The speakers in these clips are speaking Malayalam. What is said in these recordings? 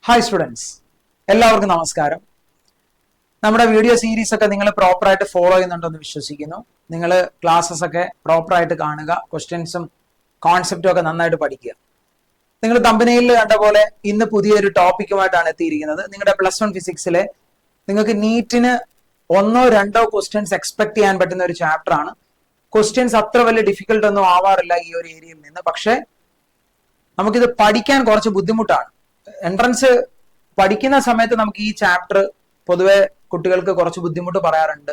ഹായ് സ്റ്റുഡൻസ്, എല്ലാവർക്കും നമസ്കാരം. നമ്മുടെ വീഡിയോ സീരീസ് ഒക്കെ നിങ്ങൾ പ്രോപ്പറായിട്ട് ഫോളോ ചെയ്യുന്നുണ്ടെന്ന് വിശ്വസിക്കുന്നു. നിങ്ങൾ ക്ലാസ്സസ് ഒക്കെ പ്രോപ്പറായിട്ട് കാണുക, ക്വസ്റ്റ്യൻസും കോൺസെപ്റ്റും ഒക്കെ നന്നായിട്ട് പഠിക്കുക. നിങ്ങൾ തമ്പനെയിൽ കണ്ട പോലെ ഇന്ന് പുതിയൊരു ടോപ്പിക്കുമായിട്ടാണ് എത്തിയിരിക്കുന്നത്. നിങ്ങളുടെ +1 ഫിസിക്സിലെ നിങ്ങൾക്ക് നീറ്റിന് 1-2 ക്വസ്റ്റ്യൻസ് എക്സ്പെക്ട് ചെയ്യാൻ പറ്റുന്ന ഒരു ചാപ്റ്റർ ആണ്. ക്വസ്റ്റ്യൻസ് അത്ര വലിയ ഡിഫിക്കൽട്ട് ഒന്നും ആവാറില്ല ഈ ഒരു ഏരിയയിൽ നിന്ന്. പക്ഷെ നമുക്കിത് പഠിക്കാൻ കുറച്ച് ബുദ്ധിമുട്ടാണ്. എൻട്രൻസ് പഠിക്കുന്ന സമയത്ത് നമുക്ക് ഈ ചാപ്റ്റർ പൊതുവെ കുട്ടികൾക്ക് കുറച്ച് ബുദ്ധിമുട്ട് പറയാറുണ്ട്.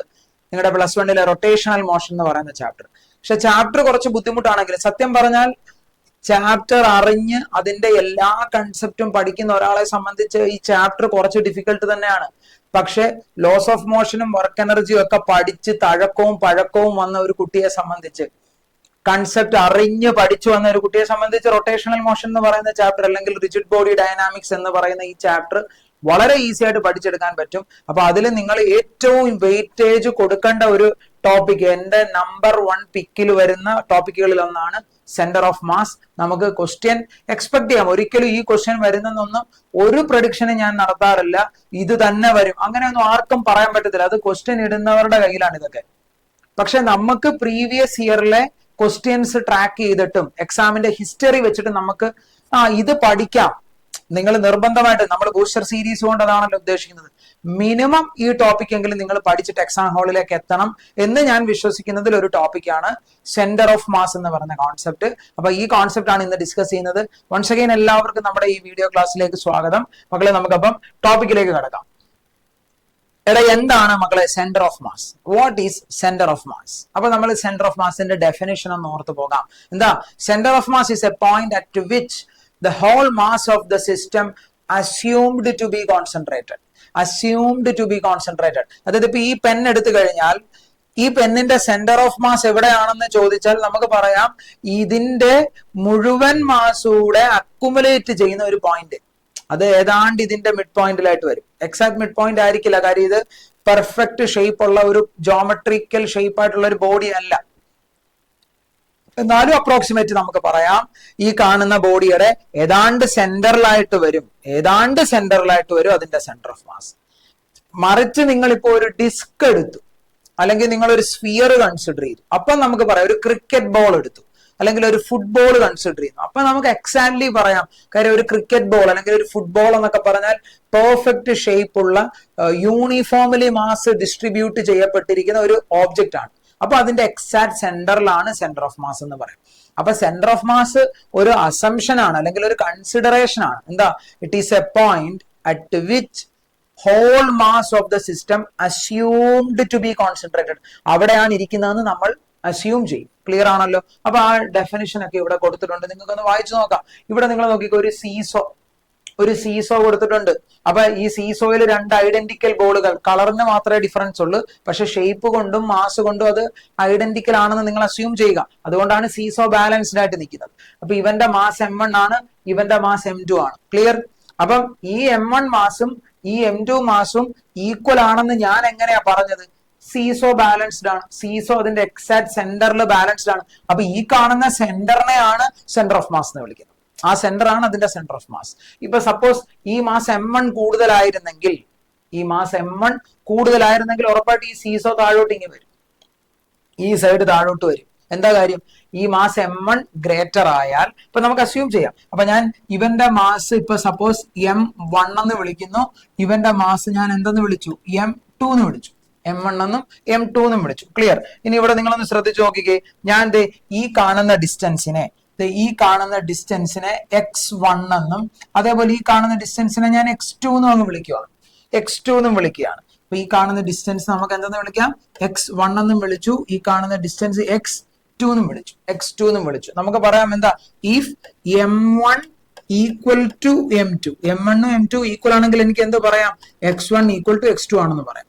നിങ്ങളുടെ +1 റൊട്ടേഷണൽ മോഷൻ എന്ന് പറയുന്ന ചാപ്റ്റർ. പക്ഷെ ചാപ്റ്റർ കുറച്ച് ബുദ്ധിമുട്ടാണെങ്കിൽ സത്യം പറഞ്ഞാൽ ചാപ്റ്റർ അറിഞ്ഞ് അതിന്റെ എല്ലാ കൺസെപ്റ്റും പഠിക്കുന്ന ഒരാളെ സംബന്ധിച്ച് ഈ ചാപ്റ്റർ കുറച്ച് ഡിഫിക്കൽട്ട് തന്നെയാണ്. പക്ഷെ ലോസ് ഓഫ് മോഷനും വർക്ക് എനർജിയും ഒക്കെ പഠിച്ച് തഴക്കവും പഴക്കവും വന്ന ഒരു കുട്ടിയെ സംബന്ധിച്ച്, കൺസെപ്റ്റ് അറിഞ്ഞ് പഠിച്ചു വന്ന ഒരു കുട്ടിയെ സംബന്ധിച്ച് റൊട്ടേഷണൽ മോഷൻ എന്ന് പറയുന്ന ചാപ്റ്റർ അല്ലെങ്കിൽ റിജിഡ് ബോഡി ഡൈനാമിക്സ് എന്ന് പറയുന്ന ഈ ചാപ്റ്റർ വളരെ ഈസി ആയിട്ട് പഠിച്ചെടുക്കാൻ പറ്റും. അപ്പൊ അതിൽ നിങ്ങൾ ഏറ്റവും വെയിറ്റേജ് കൊടുക്കേണ്ട ഒരു ടോപ്പിക്, എന്റെ നമ്പർ 1 പിക്കിൽ വരുന്ന ടോപ്പിക്കുകളിൽ ഒന്നാണ് സെന്റർ ഓഫ് മാസ്. നമുക്ക് ക്വസ്റ്റ്യൻ എക്സ്പെക്ട് ചെയ്യാം. ഒരിക്കലും ഈ ക്വസ്റ്റ്യൻ വരുന്നൊന്നും ഒരു പ്രഡിക്ഷനും ഞാൻ നടത്താറില്ല, ഇത് തന്നെ വരും അങ്ങനെയൊന്നും ആർക്കും പറയാൻ പറ്റത്തില്ല. അത് ക്വസ്റ്റ്യൻ ഇടുന്നവരുടെ കയ്യിലാണ് ഇതൊക്കെ. പക്ഷെ നമുക്ക് പ്രീവിയസ് ഇയറിലെ ക്വസ്റ്റ്യൻസ് ട്രാക്ക് ചെയ്തിട്ടും എക്സാമിന്റെ ഹിസ്റ്ററി വെച്ചിട്ട് നമുക്ക് ഇത് പഠിക്കാം. നിങ്ങൾ നിർബന്ധമായിട്ട്, നമ്മൾ ബൂസ്റ്റർ സീരീസ് കൊണ്ട് അതാണല്ലോ ഉദ്ദേശിക്കുന്നത്, മിനിമം ഈ ടോപ്പിക് എങ്കിലും നിങ്ങൾ പഠിച്ചിട്ട് എക്സാം ഹാളിലേക്ക് എത്തണം എന്ന് ഞാൻ വിശ്വസിക്കുന്നതിൽ ഒരു ടോപ്പിക്കാണ് സെന്റർ ഓഫ് മാസ് എന്ന് പറയുന്ന കോൺസെപ്റ്റ്. അപ്പൊ ഈ കോൺസെപ്റ്റ് ആണ് ഇന്ന് ഡിസ്കസ് ചെയ്യുന്നത്. വൺസ് അഗൈൻ എല്ലാവർക്കും നമ്മുടെ ഈ വീഡിയോ ക്ലാസ്സിലേക്ക് സ്വാഗതം. മക്കളെ, നമുക്കപ്പം ടോപ്പിക്കിലേക്ക് കടക്കാം. എന്താണ് മക്കളെ centre of mass? What is centre of mass? അപ്പൊ നമ്മൾ സെന്റർ ഓഫ് മാസിന്റെ ഡെഫിനിഷൻ ഒന്ന് ഓർത്ത് പോകാം. എന്താ? Centre of mass is a point at which the whole mass of the system assumed to be concentrated. അതായത് ഇപ്പൊ ഈ പെൻ എടുത്തു കഴിഞ്ഞാൽ ഈ പെന്നിന്റെ സെന്റർ ഓഫ് മാസ് എവിടെയാണെന്ന് ചോദിച്ചാൽ നമുക്ക് പറയാം ഇതിന്റെ മുഴുവൻ മാസൂടെ അക്കുമുലേറ്റ് ചെയ്യുന്ന ഒരു പോയിന്റ്, അത് ഏതാണ്ട് ഇതിന്റെ മിഡ് പോയിന്റിലായിട്ട് വരും. എക്സാക്ട് മിഡ് പോയിന്റ് ആയിരിക്കില്ല, കാര്യം ഇത് പെർഫെക്റ്റ് ഷേപ്പ് ഉള്ള ഒരു ജോമെട്രിക്കൽ ഷേപ്പ് ആയിട്ടുള്ള ഒരു ബോഡി അല്ല. എന്നാലും അപ്രോക്സിമേറ്റ് നമുക്ക് പറയാം ഈ കാണുന്ന ബോഡിയുടെ ഏതാണ്ട് സെന്ററിലായിട്ട് വരും അതിന്റെ സെന്റർ ഓഫ് മാസ്. മറിച്ച് നിങ്ങളിപ്പോ ഒരു ഡിസ്ക് എടുത്തു, അല്ലെങ്കിൽ നിങ്ങൾ ഒരു സ്ഫിയർ കൺസിഡർ ചെയ്തു, അപ്പൊ നമുക്ക് പറയാം ഒരു ക്രിക്കറ്റ് ബോൾ എടുത്തു അല്ലെങ്കിൽ ഒരു ഫുട്ബോൾ കൺസിഡർ ചെയ്യുന്നു, അപ്പൊ നമുക്ക് എക്സാക്ട്ലി പറയാം. കാര്യം ഒരു ക്രിക്കറ്റ് ബോൾ അല്ലെങ്കിൽ ഒരു ഫുട്ബോൾ എന്നൊക്കെ പറഞ്ഞാൽ പെർഫെക്റ്റ് ഷേപ്പ് ഉള്ള യൂണിഫോംലി മാസ് ഡിസ്ട്രിബ്യൂട്ട് ചെയ്യപ്പെട്ടിരിക്കുന്ന ഒരു ഓബ്ജക്റ്റ് ആണ്. അപ്പൊ അതിന്റെ എക്സാക്ട് സെന്ററിലാണ് സെന്റർ ഓഫ് മാസ് എന്ന് പറയും. അപ്പൊ സെന്റർ ഓഫ് മാസ് ഒരു അസംഷൻ ആണ് അല്ലെങ്കിൽ ഒരു കൺസിഡറേഷൻ ആണ്. എന്താ? It is a point at which whole mass of the system assumed to be concentrated. അവിടെയാണ് ഇരിക്കുന്നതെന്ന് നമ്മൾ അസ്യൂം ചെയ്യും. ക്ലിയർ ആണല്ലോ? അപ്പൊ ആ ഡെഫിനിഷൻ ഒക്കെ ഇവിടെ കൊടുത്തിട്ടുണ്ട്, നിങ്ങൾക്കൊന്ന് വായിച്ചു നോക്കാം. ഇവിടെ നിങ്ങൾ നോക്കിക്കോ, ഒരു സീസോ കൊടുത്തിട്ടുണ്ട്. അപ്പൊ ഈ സീസോയിൽ 2 ഐഡന്റിക്കൽ ബോളുകൾ, കളറിന് മാത്രമേ ഡിഫറൻസ് ഉള്ളൂ, പക്ഷെ ഷേപ്പ് കൊണ്ടും മാസ് കൊണ്ടും അത് ഐഡന്റിക്കൽ ആണെന്ന് നിങ്ങൾ അസ്യൂം ചെയ്യുക. അതുകൊണ്ടാണ് സീസോ ബാലൻസ്ഡ് ആയിട്ട് നിൽക്കുന്നത്. അപ്പൊ ഇവന്റെ മാസ് M1 ആണ്, ഇവന്റെ മാസ് M2 ആണ്. ക്ലിയർ? അപ്പം ഈ M1 മാസും ഈ M2 മാസും ഈക്വൽ ആണെന്ന് ഞാൻ എങ്ങനെയാ പറഞ്ഞത്? സീസോ ബാലൻസ്ഡ് ആണ്. സീസോ അതിന്റെ എക്സാക്ട് സെന്ററിൽ ബാലൻസ്ഡ് ആണ്. അപ്പൊ ഈ കാണുന്ന സെന്ററിനെയാണ് സെന്റർ ഓഫ് മാസ് എന്ന് വിളിക്കുന്നത്. ആ സെന്റർ ആണ് അതിന്റെ സെന്റർ ഓഫ് മാസ്. ഇപ്പൊ സപ്പോസ് ഈ മാസ് M1 കൂടുതലായിരുന്നെങ്കിൽ ഉറപ്പായിട്ട് ഈ സീസോ താഴോട്ട് ഇങ്ങനെ വരും, ഈ സൈഡ് താഴോട്ട് വരും. എന്താ കാര്യം? ഈ മാസ് M1 ഗ്രേറ്റർ ആയാൽ ഇപ്പൊ നമുക്ക് അസ്യൂം ചെയ്യാം. അപ്പൊ ഞാൻ ഇവന്റെ മാസ് ഇപ്പൊ സപ്പോസ് M1 എന്ന് വിളിക്കുന്നു, ഇവന്റെ മാസ് ഞാൻ എന്തെന്ന് വിളിച്ചു? M2 എന്ന് വിളിച്ചു. M1 എന്നും M2 എന്നും വിളിച്ചു. ക്ലിയർ? ഇനി ഇവിടെ നിങ്ങളൊന്ന് ശ്രദ്ധിച്ചു നോക്കിക്കേ. ഞാൻ ഈ കാണുന്ന ഡിസ്റ്റൻസിനെ x1 എന്നും അതേപോലെ ഈ കാണുന്ന ഡിസ്റ്റൻസിനെ ഞാൻ x2 എന്നും അങ്ങ് വിളിക്കുകയാണ്. അപ്പൊ ഈ കാണുന്ന ഡിസ്റ്റൻസ് നമുക്ക് എന്തെന്ന് വിളിക്കാം? x1 എന്നും വിളിച്ചു. ഈ കാണുന്ന ഡിസ്റ്റൻസ് x2 എന്നും വിളിച്ചു. നമുക്ക് പറയാം എന്താ? If M1 equal to M2, M1 M2 equal ആണെങ്കിൽ എനിക്ക് എന്ത് പറയാം? x1 ഈക്വൽ ടു x2 ആണെന്ന് പറയാം.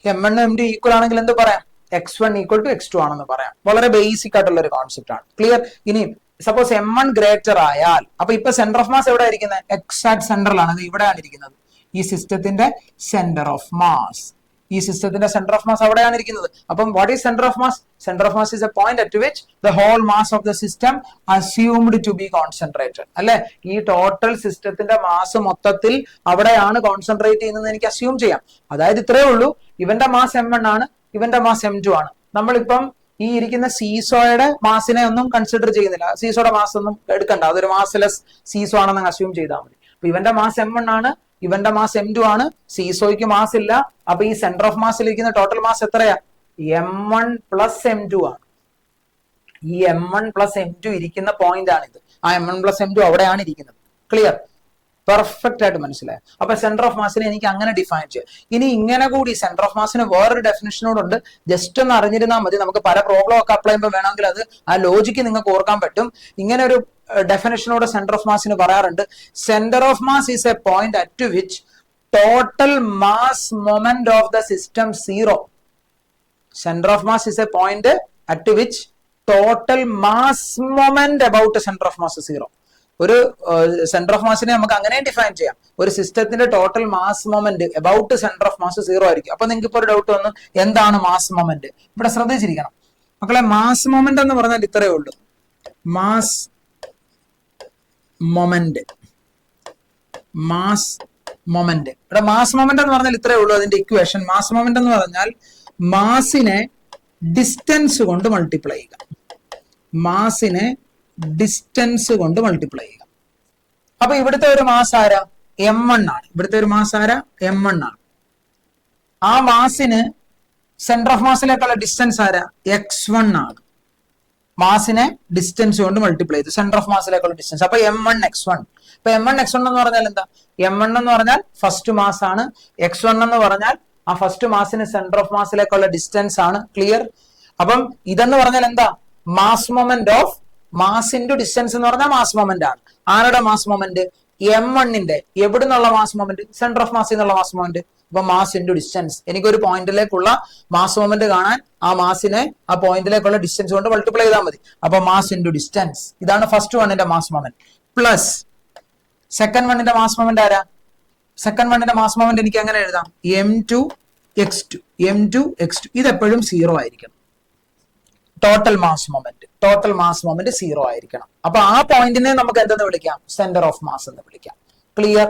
M1 M2 ഈക്വൽ ആണെങ്കിൽ എന്ത് പറയാം? x1 ഈക്വൽ ടു x2 ആണെന്ന് പറയാം. വളരെ ബേസിക് ആയിട്ടുള്ള ഒരു കോൺസെപ്റ്റ് ആണ്. ക്ലിയർ? ഇനി സപ്പോസ് M1 ഗ്രേറ്റർ ആയാൽ അപ്പൊ ഇപ്പൊ സെന്റർ ഓഫ് മാസ് എവിടെ ഇരിക്കുന്നത്? എക്സാക്ട് സെന്ററിലാണ്, അത് ഇവിടെയാണ് ഇരിക്കുന്നത്. ഈ സിസ്റ്റത്തിന്റെ സെന്റർ ഓഫ് മാസ് ഈ സിസ്റ്റത്തിന്റെ സെന്റർ ഓഫ് മാസ് അവിടെയാണ് ഇരിക്കുന്നത്. അപ്പം what is centre of mass? Centre of mass is a point at which the whole mass of the system assumed to be concentrated. അല്ലെ, ഈ ടോട്ടൽ സിസ്റ്റത്തിന്റെ മാസ് മൊത്തത്തിൽ അവിടെയാണ് കോൺസെൻട്രേറ്റ് ചെയ്യുന്നത് എനിക്ക് അസ്യൂം ചെയ്യാം. അതായത് ഇത്രയേ ഉള്ളൂ, ഇവന്റെ മാസ് M1 ആണ്, ഇവന്റെ മാസ് M2 ആണ്. നമ്മളിപ്പം ഈ ഇരിക്കുന്ന സീസോയുടെ മാസിനെ ഒന്നും കൺസിഡർ ചെയ്യുന്നില്ല, സീസോയുടെ മാസ് ഒന്നും എടുക്കണ്ട, അതൊരു മാസ്ലെസ് സീസോ ആണെന്ന് അസ്യൂം ചെയ്താൽ മതി. അപ്പൊ ഇവന്റെ മാസ് M1 ആണ്, ഇവന്റെ മാസ് M2 ആണ്, സീസോയ്ക്ക് മാസ് ഇല്ല. അപ്പൊ ഈ സെന്റർ ഓഫ് മാസിൽ ഇരിക്കുന്ന ടോട്ടൽ മാസ് എത്രയാ? M1 പ്ലസ് M2 ആണ്. ഈ M1 പ്ലസ് M2 ഇരിക്കുന്ന പോയിന്റ് ആണ് ഇത്. ആ M1 പ്ലസ് M2 അവിടെയാണ് ഇരിക്കുന്നത്. ക്ലിയർ? പെർഫെക്റ്റ് ആയിട്ട് മനസ്സിലായി. അപ്പൊ സെന്റർ ഓഫ് മാസിനെ എനിക്ക് അങ്ങനെ ഡിഫൈൻ ചെയ്യാം. ഇനി ഇങ്ങനെ കൂടി സെന്റർ ഓഫ് മാസിന് വേറൊരു ഡെഫിനിഷനോടുണ്ട്, ജസ്റ്റ് ഒന്ന് അറിഞ്ഞിരുന്നാൽ മതി. നമുക്ക് പല പ്രോബ്ലം ഒക്കെ അപ്ലൈ ചെയ്യുമ്പോൾ വേണമെങ്കിൽ അത് ആ ലോജിക്ക് നിങ്ങൾക്ക് ഓർക്കാൻ പറ്റും. ഇങ്ങനെ ഒരു ഡെഫിനിഷനോട് സെന്റർ ഓഫ് മാസിന് പറയാറുണ്ട്, centre of mass is a point at which total mass moment of the system zero. Centre of mass is a point at which total mass moment about centre of mass zero. ഒരു സെന്റർ ഓഫ് മാസിനെ നമുക്ക് അങ്ങനെ ഡിഫൈൻ ചെയ്യാം, ഒരു സിസ്റ്റത്തിന്റെ total mass moment about centre of mass zero ആയിരിക്കും. അപ്പൊ നിങ്ങൾക്ക് ഇപ്പോൾ ഒരു ഡൗട്ട് വന്നു, എന്താണ് മാസ് മൊമെന്റ്? ഇവിടെ ശ്രദ്ധിച്ചിരിക്കണം മക്കളെ, മാസ് മൊമെന്റ് എന്ന് പറഞ്ഞാൽ ഇത്രയേ ഉള്ളൂ, മാസ് മൊമെന്റ്. മാസ് മൊമെന്റ്, ഇവിടെ മാസ് മൊമെന്റ് എന്ന് പറഞ്ഞാൽ ഇത്രയേ ഉള്ളൂ അതിന്റെ ഇക്വേഷൻ. മാസ് മൊമെന്റ് എന്ന് പറഞ്ഞാൽ മാസിനെ ഡിസ്റ്റൻസ് കൊണ്ട് മൾട്ടിപ്ലൈ ചെയ്യുക. മാസിനെ ഡിസ്റ്റൻസ് കൊണ്ട് മൾട്ടിപ്ലൈ ചെയ്യുക. അപ്പൊ ഇവിടുത്തെ ഒരു മാസ് ആരാ? M1 ആണ്. ഇവിടുത്തെ ഒരു മാസ് ആരാ? M1 ആണ്. ആ മാസിന് സെന്റർ ഓഫ് മാസിലേക്കുള്ള ഡിസ്റ്റൻസ് ആരാ? X1 ആണ്. മാസിനെ ഡിസ്റ്റൻസ് കൊണ്ട് മൾട്ടിപ്ലൈ ചെയ്തു, സെന്റർ ഓഫ് മാസിലേക്കുള്ള ഡിസ്റ്റൻസ്. അപ്പൊ M1 X1. അപ്പൊ M1 X1 എന്ന് പറഞ്ഞാൽ എന്താ? M1 എന്ന് പറഞ്ഞാൽ ഫസ്റ്റ് മാസ് ആണ്, X1 എന്ന് പറഞ്ഞാൽ ആ ഫസ്റ്റ് മാസിന് സെന്റർ ഓഫ് മാസിലേക്കുള്ള ഡിസ്റ്റൻസ് ആണ്. ക്ലിയർ? അപ്പം ഇതെന്ന് പറഞ്ഞാൽ എന്താ? Mass moment of mass into distance എന്ന് പറഞ്ഞാൽ മാസ് മൊമെന്റ് ആണ്. ആരുടെ മാസ് മൊമെന്റ്? M1ന്റെ. എവിടെ നിന്നുള്ള മാസ് മൊമെന്റ്? സെന്റർ ഓഫ് മാസിൽ നിന്നുള്ള മാസ് മൊമെന്റ്. അപ്പൊ മാസ് ഇൻറ്റു ഡിസ്റ്റൻസ്. എനിക്കൊരു പോയിന്റിലേക്കുള്ള മാസ് മൊമെന്റ് കാണാൻ ആ മാസിനെ ആ പോയിന്റിലേക്കുള്ള ഡിസ്റ്റൻസ് കൊണ്ട് മൾട്ടിപ്ലൈ ചെയ്താൽ മതി. അപ്പൊ മാസ് ഇൻറ്റു ഡിസ്റ്റൻസ്. ഇതാണ് ഫസ്റ്റ് വണ്ണിന്റെ മാസ് മൊമെന്റ്. പ്ലസ് സെക്കൻഡ് വണ്ണിന്റെ മാസ് മൊമെന്റ് ആരാ? സെക്കൻഡ് വണ്ണിന്റെ മാസ് മൊമെന്റ് എനിക്ക് എങ്ങനെ എഴുതാം? M2 X2. M2 X2. ഇതെപ്പോഴും സീറോ ആയിരിക്കണം. ടോട്ടൽ മാസ് മൊമെന്റ് സീറോ ആയിരിക്കണം. അപ്പൊ ആ പോയിന്റിനെ നമുക്ക് എന്തെന്ന് വിളിക്കാം? സെന്റർ ഓഫ് മാസ് എന്ന് വിളിക്കാം. ക്ലിയർ?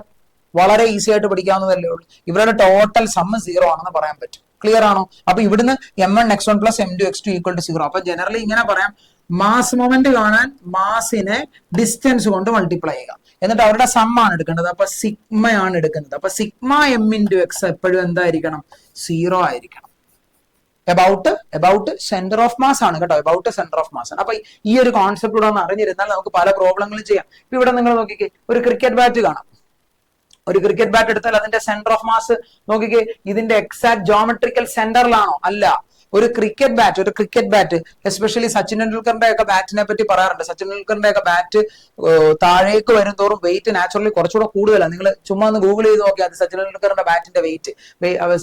വളരെ ഈസി ആയിട്ട് പഠിക്കാവുന്നതല്ലേ ഉള്ളൂ. ഇവരുടെ ടോട്ടൽ സമ്മ് സീറോ ആണെന്ന് പറയാൻ പറ്റും. ക്ലിയർ ആണോ? അപ്പൊ ഇവിടുന്ന് M1 X1 plus M2 X2 equal to zero. അപ്പൊ ജനറലി ഇങ്ങനെ പറയാം, മാസ് മൊമെന്റ് കാണാൻ മാസിനെ ഡിസ്റ്റൻസ് കൊണ്ട് മൾട്ടിപ്ലൈ ചെയ്യുക, എന്നിട്ട് അവരുടെ സമ്മാണ് എടുക്കേണ്ടത്. അപ്പൊ സിഗ്മയാണ് എടുക്കുന്നത്. അപ്പൊ സിഗ്മ M ഇൻറ്റു എക്സ് എപ്പോഴും എന്തായിരിക്കണം? സീറോ ആയിരിക്കണം. എബൌട്ട് സെന്റർ ഓഫ് മാസ് ആണ് കേട്ടോ, എബൌട്ട് സെന്റർ ഓഫ് മാസ് ആണ്. അപ്പൊ ഈ ഒരു കോൺസെപ്റ്റ് കൂടെ ഒന്ന് അറിഞ്ഞിരുന്നാൽ നമുക്ക് പല പ്രോബ്ലങ്ങളും ചെയ്യാം. ഇപ്പൊ ഇവിടെ നിങ്ങൾ നോക്കിക്കേ, ഒരു ക്രിക്കറ്റ് ബാറ്റ് കാണാം. ഒരു ക്രിക്കറ്റ് ബാറ്റ് എടുത്താൽ അതിന്റെ സെന്റർ ഓഫ് മാസ് നോക്കിക്കേ, ഇതിന്റെ എക്സാക്ട് ജോമെട്രിക്കൽ സെന്ററിലാണോ? അല്ല. ഒരു ക്രിക്കറ്റ് ബാറ്റ് എസ്പെഷ്യലി സച്ചിൻ ടെണ്ടുൽക്കറിന്റെ ഒക്കെ ബാറ്റിനെ പറ്റി പറയാറുണ്ട്. സച്ചിൻ ടെണ്ടുൽക്കറിന്റെ ഒക്കെ ബാറ്റ് താഴേക്ക് വരും തോറും വെയിറ്റ് നാച്ചുറലി കുറച്ചുകൂടെ കൂടുതലാണ്. നിങ്ങൾ ചുമ്മാ ഒന്ന് ഗൂഗിൾ ചെയ്ത് നോക്കിയാൽ അത് സച്ചിൻ ടെണ്ടുൽക്കറിന്റെ ബാറ്റിന്റെ വെയിറ്റ്,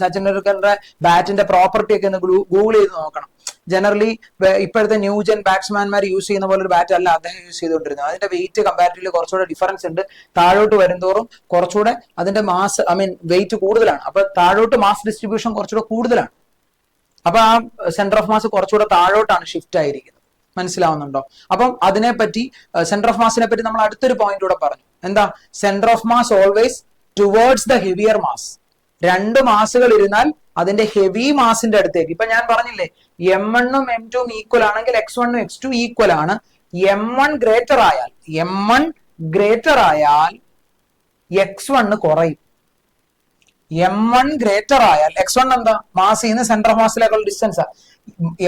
സച്ചിൻ ടെണ്ടുൽക്കറിന്റെ ബാറ്റിന്റെ പ്രോപ്പർട്ടി ഒക്കെ ഒന്ന് ഗൂഗിൾ ചെയ്ത് നോക്കണം. ജനറലി ഇപ്പോഴത്തെ ന്യൂജൻ ബാറ്റ്സ്മാൻമാർ യൂസ് ചെയ്യുന്ന പോലെ ഒരു ബാറ്റ് അല്ല അദ്ദേഹം യൂസ് ചെയ്തുകൊണ്ടിരുന്നത്. അതിന്റെ വെയിറ്റ് കമ്പാരിറ്റീവ്ലി കുറച്ചുകൂടെ ഡിഫറൻസ് ഉണ്ട്. താഴോട്ട് വരുംതോറും കുറച്ചുകൂടെ അതിന്റെ മാസ് വെയിറ്റ് കൂടുതലാണ്. അപ്പൊ താഴോട്ട് മാസ് ഡിസ്ട്രിബ്യൂഷൻ കുറച്ചുകൂടെ കൂടുതലാണ്. അപ്പൊ ആ സെന്റർ ഓഫ് മാസ് കുറച്ചുകൂടെ താഴോട്ടാണ് ഷിഫ്റ്റ് ആയിരിക്കുന്നത്. മനസ്സിലാവുന്നുണ്ടോ? അപ്പം അതിനെപ്പറ്റി സെന്റർ ഓഫ് മാസിനെ പറ്റി നമ്മൾ അടുത്തൊരു പോയിന്റ് കൂടെ പറഞ്ഞു. എന്താ? Centre of mass always towards the heavier mass. രണ്ട് മാസുകൾ ഇരുന്നാൽ അതിന്റെ ഹെവി മാസിന്റെ അടുത്തേക്ക്. ഇപ്പൊ ഞാൻ പറഞ്ഞില്ലേ, M1ഉം M2ഉം ഈക്വൽ ആണെങ്കിൽ X1ഉം X2 ഈക്വൽ ആണ്. M1 ഗ്രേറ്റർ ആയാൽ X1 കുറയും. M1 ഗ്രേറ്റർ ആയാൽ X1 എന്താ? മാസിൽ നിന്ന് സെന്റർ ഓഫ് മാസിലേക്കുള്ള ഡിസ്റ്റൻസ്.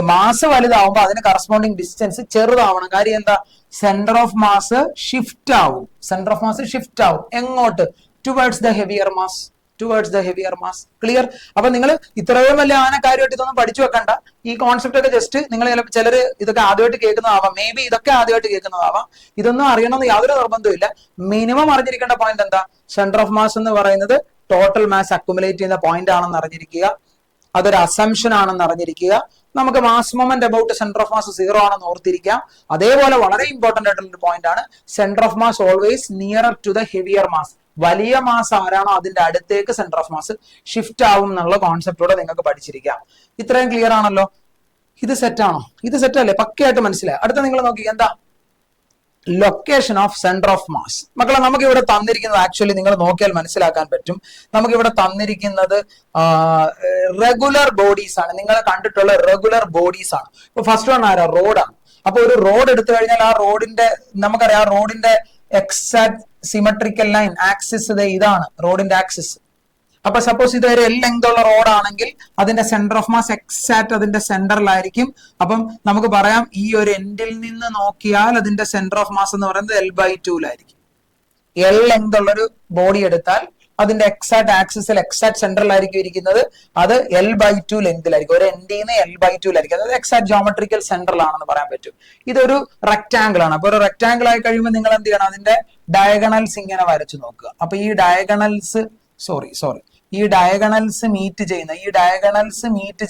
മാസ് വലുതാവുമ്പോ അതിന് കറസ്പോണ്ടിങ് ഡിസ്റ്റൻസ് ചെറുതാവണം. കാര്യം എന്താ? സെന്റർ ഓഫ് മാസ് ഷിഫ്റ്റ് ആവും. എങ്ങോട്ട്? Towards the heavier mass. Clear? അപ്പൊ നിങ്ങൾ ഇത്രയും വലിയ കാര്യമായിട്ട് ഇതൊന്നും പഠിച്ചു വെക്കണ്ട. ഈ കോൺസെപ്റ്റ് ഒക്കെ ജസ്റ്റ് നിങ്ങൾ ചിലർ ഇതൊക്കെ ആദ്യമായിട്ട് കേൾക്കുന്നതാവാം, മേ ബി ഇതൊക്കെ ആദ്യമായിട്ട് കേൾക്കുന്നതാവാം. ഇതൊന്നും അറിയണമെന്ന് യാതൊരു നിർബന്ധമില്ല. മിനിമം അറിഞ്ഞിരിക്കേണ്ട പോയിന്റ് എന്താ? സെന്റർ ഓഫ് മാസ് എന്ന് പറയുന്നത് ടോട്ടൽ മാസ് അക്യുമുലേറ്റ് ചെയ്യുന്ന പോയിന്റ് ആണെന്ന് അറിഞ്ഞിരിക്കുക. അതൊരു അസംഷൻ ആണെന്ന് അറിഞ്ഞിരിക്കുക. നമുക്ക് mass moment about centre of mass zero ആണെന്ന് ഓർത്തിരിക്കാം. അതേപോലെ വളരെ ഇമ്പോർട്ടന്റ് ആയിട്ടുള്ള ഒരു പോയിന്റ് ആണ്, centre of mass always nearer to the heavier mass. വലിയ മാസ് ആരാണോ അതിന്റെ അടുത്തേക്ക് സെന്റർ ഓഫ് മാസ് ഷിഫ്റ്റ് ആവും എന്നുള്ള കോൺസെപ്റ്റോടെ നിങ്ങൾക്ക് പഠിച്ചിരിക്കാം. ഇത്രയും ക്ലിയർ ആണല്ലോ? ഇത് സെറ്റാണോ? ഇത് സെറ്റ് അല്ലേ? പക്കയായിട്ട് മനസ്സിലായി. അടുത്ത നിങ്ങൾ നോക്കി എന്താ location of centre of mass. മക്കളെ, നമുക്ക് ഇവിടെ തന്നിരിക്കുന്നത് ആക്ച്വലി നിങ്ങൾ നോക്കിയാൽ മനസ്സിലാക്കാൻ പറ്റും. നമുക്ക് ഇവിടെ തന്നിരിക്കുന്നത് റെഗുലർ ബോഡീസ് ആണ്. നിങ്ങൾ കണ്ടിട്ടുള്ള റെഗുലർ ബോഡീസ് ആണ്. ഇപ്പൊ ഫസ്റ്റ് വൺ ആരാ? റോഡാണ്. അപ്പൊ ഒരു റോഡ് എടുത്തു കഴിഞ്ഞാൽ ആ റോഡിന്റെ നമുക്കറിയാം റോഡിന്റെ എക്സാക്ട് സിമെട്രിക്കൽ ലൈൻ ആക്സിസ് ഇതാണ് റോഡിന്റെ ആക്സിസ്. അപ്പൊ സപ്പോസ് ഇത് ഒരു എൽ ലെങ്ത് ഉള്ള റോഡാണെങ്കിൽ അതിന്റെ സെന്റർ ഓഫ് മാസ് എക്സാക്ട് അതിന്റെ സെന്ററിലായിരിക്കും. അപ്പം നമുക്ക് പറയാം ഈ ഒരു എൻഡിൽ നിന്ന് നോക്കിയാൽ അതിന്റെ സെന്റർ ഓഫ് മാസ് എന്ന് പറയുന്നത് L/2ലായിരിക്കും. എൽ ലെങ്ത് ഉള്ളൊരു ബോഡി എടുത്താൽ അതിന്റെ എക്സാക്ട് ആക്സിസിൽ എക്സാക്ട് സെന്ററിലായിരിക്കും ഇരിക്കുന്നത്. അത് L/2 ലെങ്തിലായിരിക്കും. ഒരു എൻഡിൽ നിന്ന് L/2ലായിരിക്കും. അതായത് എക്സാക്ട് ജോമെട്രിക്കൽ സെന്ററിലാണെന്ന് പറയാൻ പറ്റും. ഇതൊരു റെക്ടാംഗിൾ ആണ്. അപ്പൊ ഒരു റെക്ടാംഗിൾ ആയി കഴിയുമ്പോൾ നിങ്ങൾ എന്ത് ചെയ്യണം? അതിന്റെ ഡയഗണൽസ് ഇങ്ങനെ വരച്ചു നോക്കുക. അപ്പൊ ഈ ഡയഗണൽസ് ഈ ഡയഗണൽസ് മീറ്റ്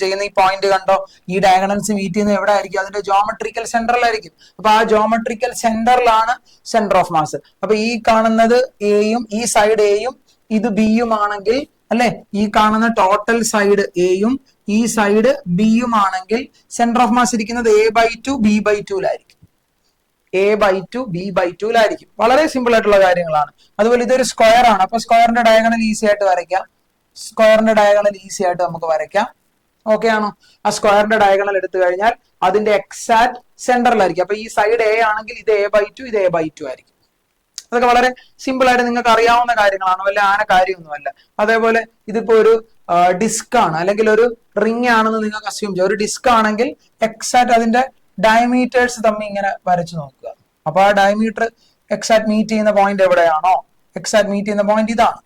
ചെയ്യുന്ന ഈ പോയിന്റ് കണ്ടോ? ഈ ഡയഗണൽസ് മീറ്റ് ചെയ്യുന്ന എവിടെ ആയിരിക്കും? അതിന്റെ ജോമെട്രിക്കൽ സെന്ററിലായിരിക്കും. അപ്പൊ ആ ജോമെട്രിക്കൽ സെന്ററിലാണ് സെന്റർ ഓഫ് മാസ്. അപ്പൊ ഈ കാണുന്നത് എയും ഈ സൈഡ് എയും ഇത് ബിയും ആണെങ്കിൽ അല്ലെ, ഈ കാണുന്ന ടോട്ടൽ സൈഡ് എയും ഈ സൈഡ് ബിയും ആണെങ്കിൽ സെന്റർ ഓഫ് മാസ് ഇരിക്കുന്നത് A/2 B/2ലായിരിക്കും. A/2 B/2ലായിരിക്കും. വളരെ സിമ്പിൾ ആയിട്ടുള്ള കാര്യങ്ങളാണ്. അതുപോലെ ഇതൊരു സ്ക്വയർ ആണ്. അപ്പൊ സ്ക്വയറിന്റെ ഡയഗണൽ ഈസി ആയിട്ട് വരയ്ക്കാം. നമുക്ക് വരയ്ക്കാം. ഓക്കെ ആണോ? ആ സ്ക്വയറിന്റെ ഡയഗണൽ എടുത്തു കഴിഞ്ഞാൽ അതിന്റെ എക്സാക്ട് സെന്ററിലായിരിക്കും. അപ്പൊ ഈ സൈഡ് എ ആണെങ്കിൽ ഇത് A/2 ഇത് A/2 ആയിരിക്കും. അതൊക്കെ വളരെ സിമ്പിൾ ആയിട്ട് നിങ്ങൾക്ക് അറിയാവുന്ന കാര്യങ്ങളാണ്. വല്ല കാര്യമൊന്നുമല്ല. അതേപോലെ ഇതിപ്പോ ഒരു ഡിസ്ക് ആണ് അല്ലെങ്കിൽ ഒരു റിംഗ് ആണെന്ന് നിങ്ങൾക്ക് അസ്യൂം ചെയ്യാം. ഒരു ഡിസ്ക് ആണെങ്കിൽ എക്സാക്ട് അതിന്റെ ഡയമീറ്റേഴ്സ് തമ്മിൽ ഇങ്ങനെ വരച്ചു നോക്കുക. അപ്പൊ ആ ഡയമീറ്റർ എക്സാക്ട് മീറ്റ് ചെയ്യുന്ന പോയിന്റ് എവിടെയാണോ എക്സാക്ട് മീറ്റ് ചെയ്യുന്ന പോയിന്റ് ഇതാണ്.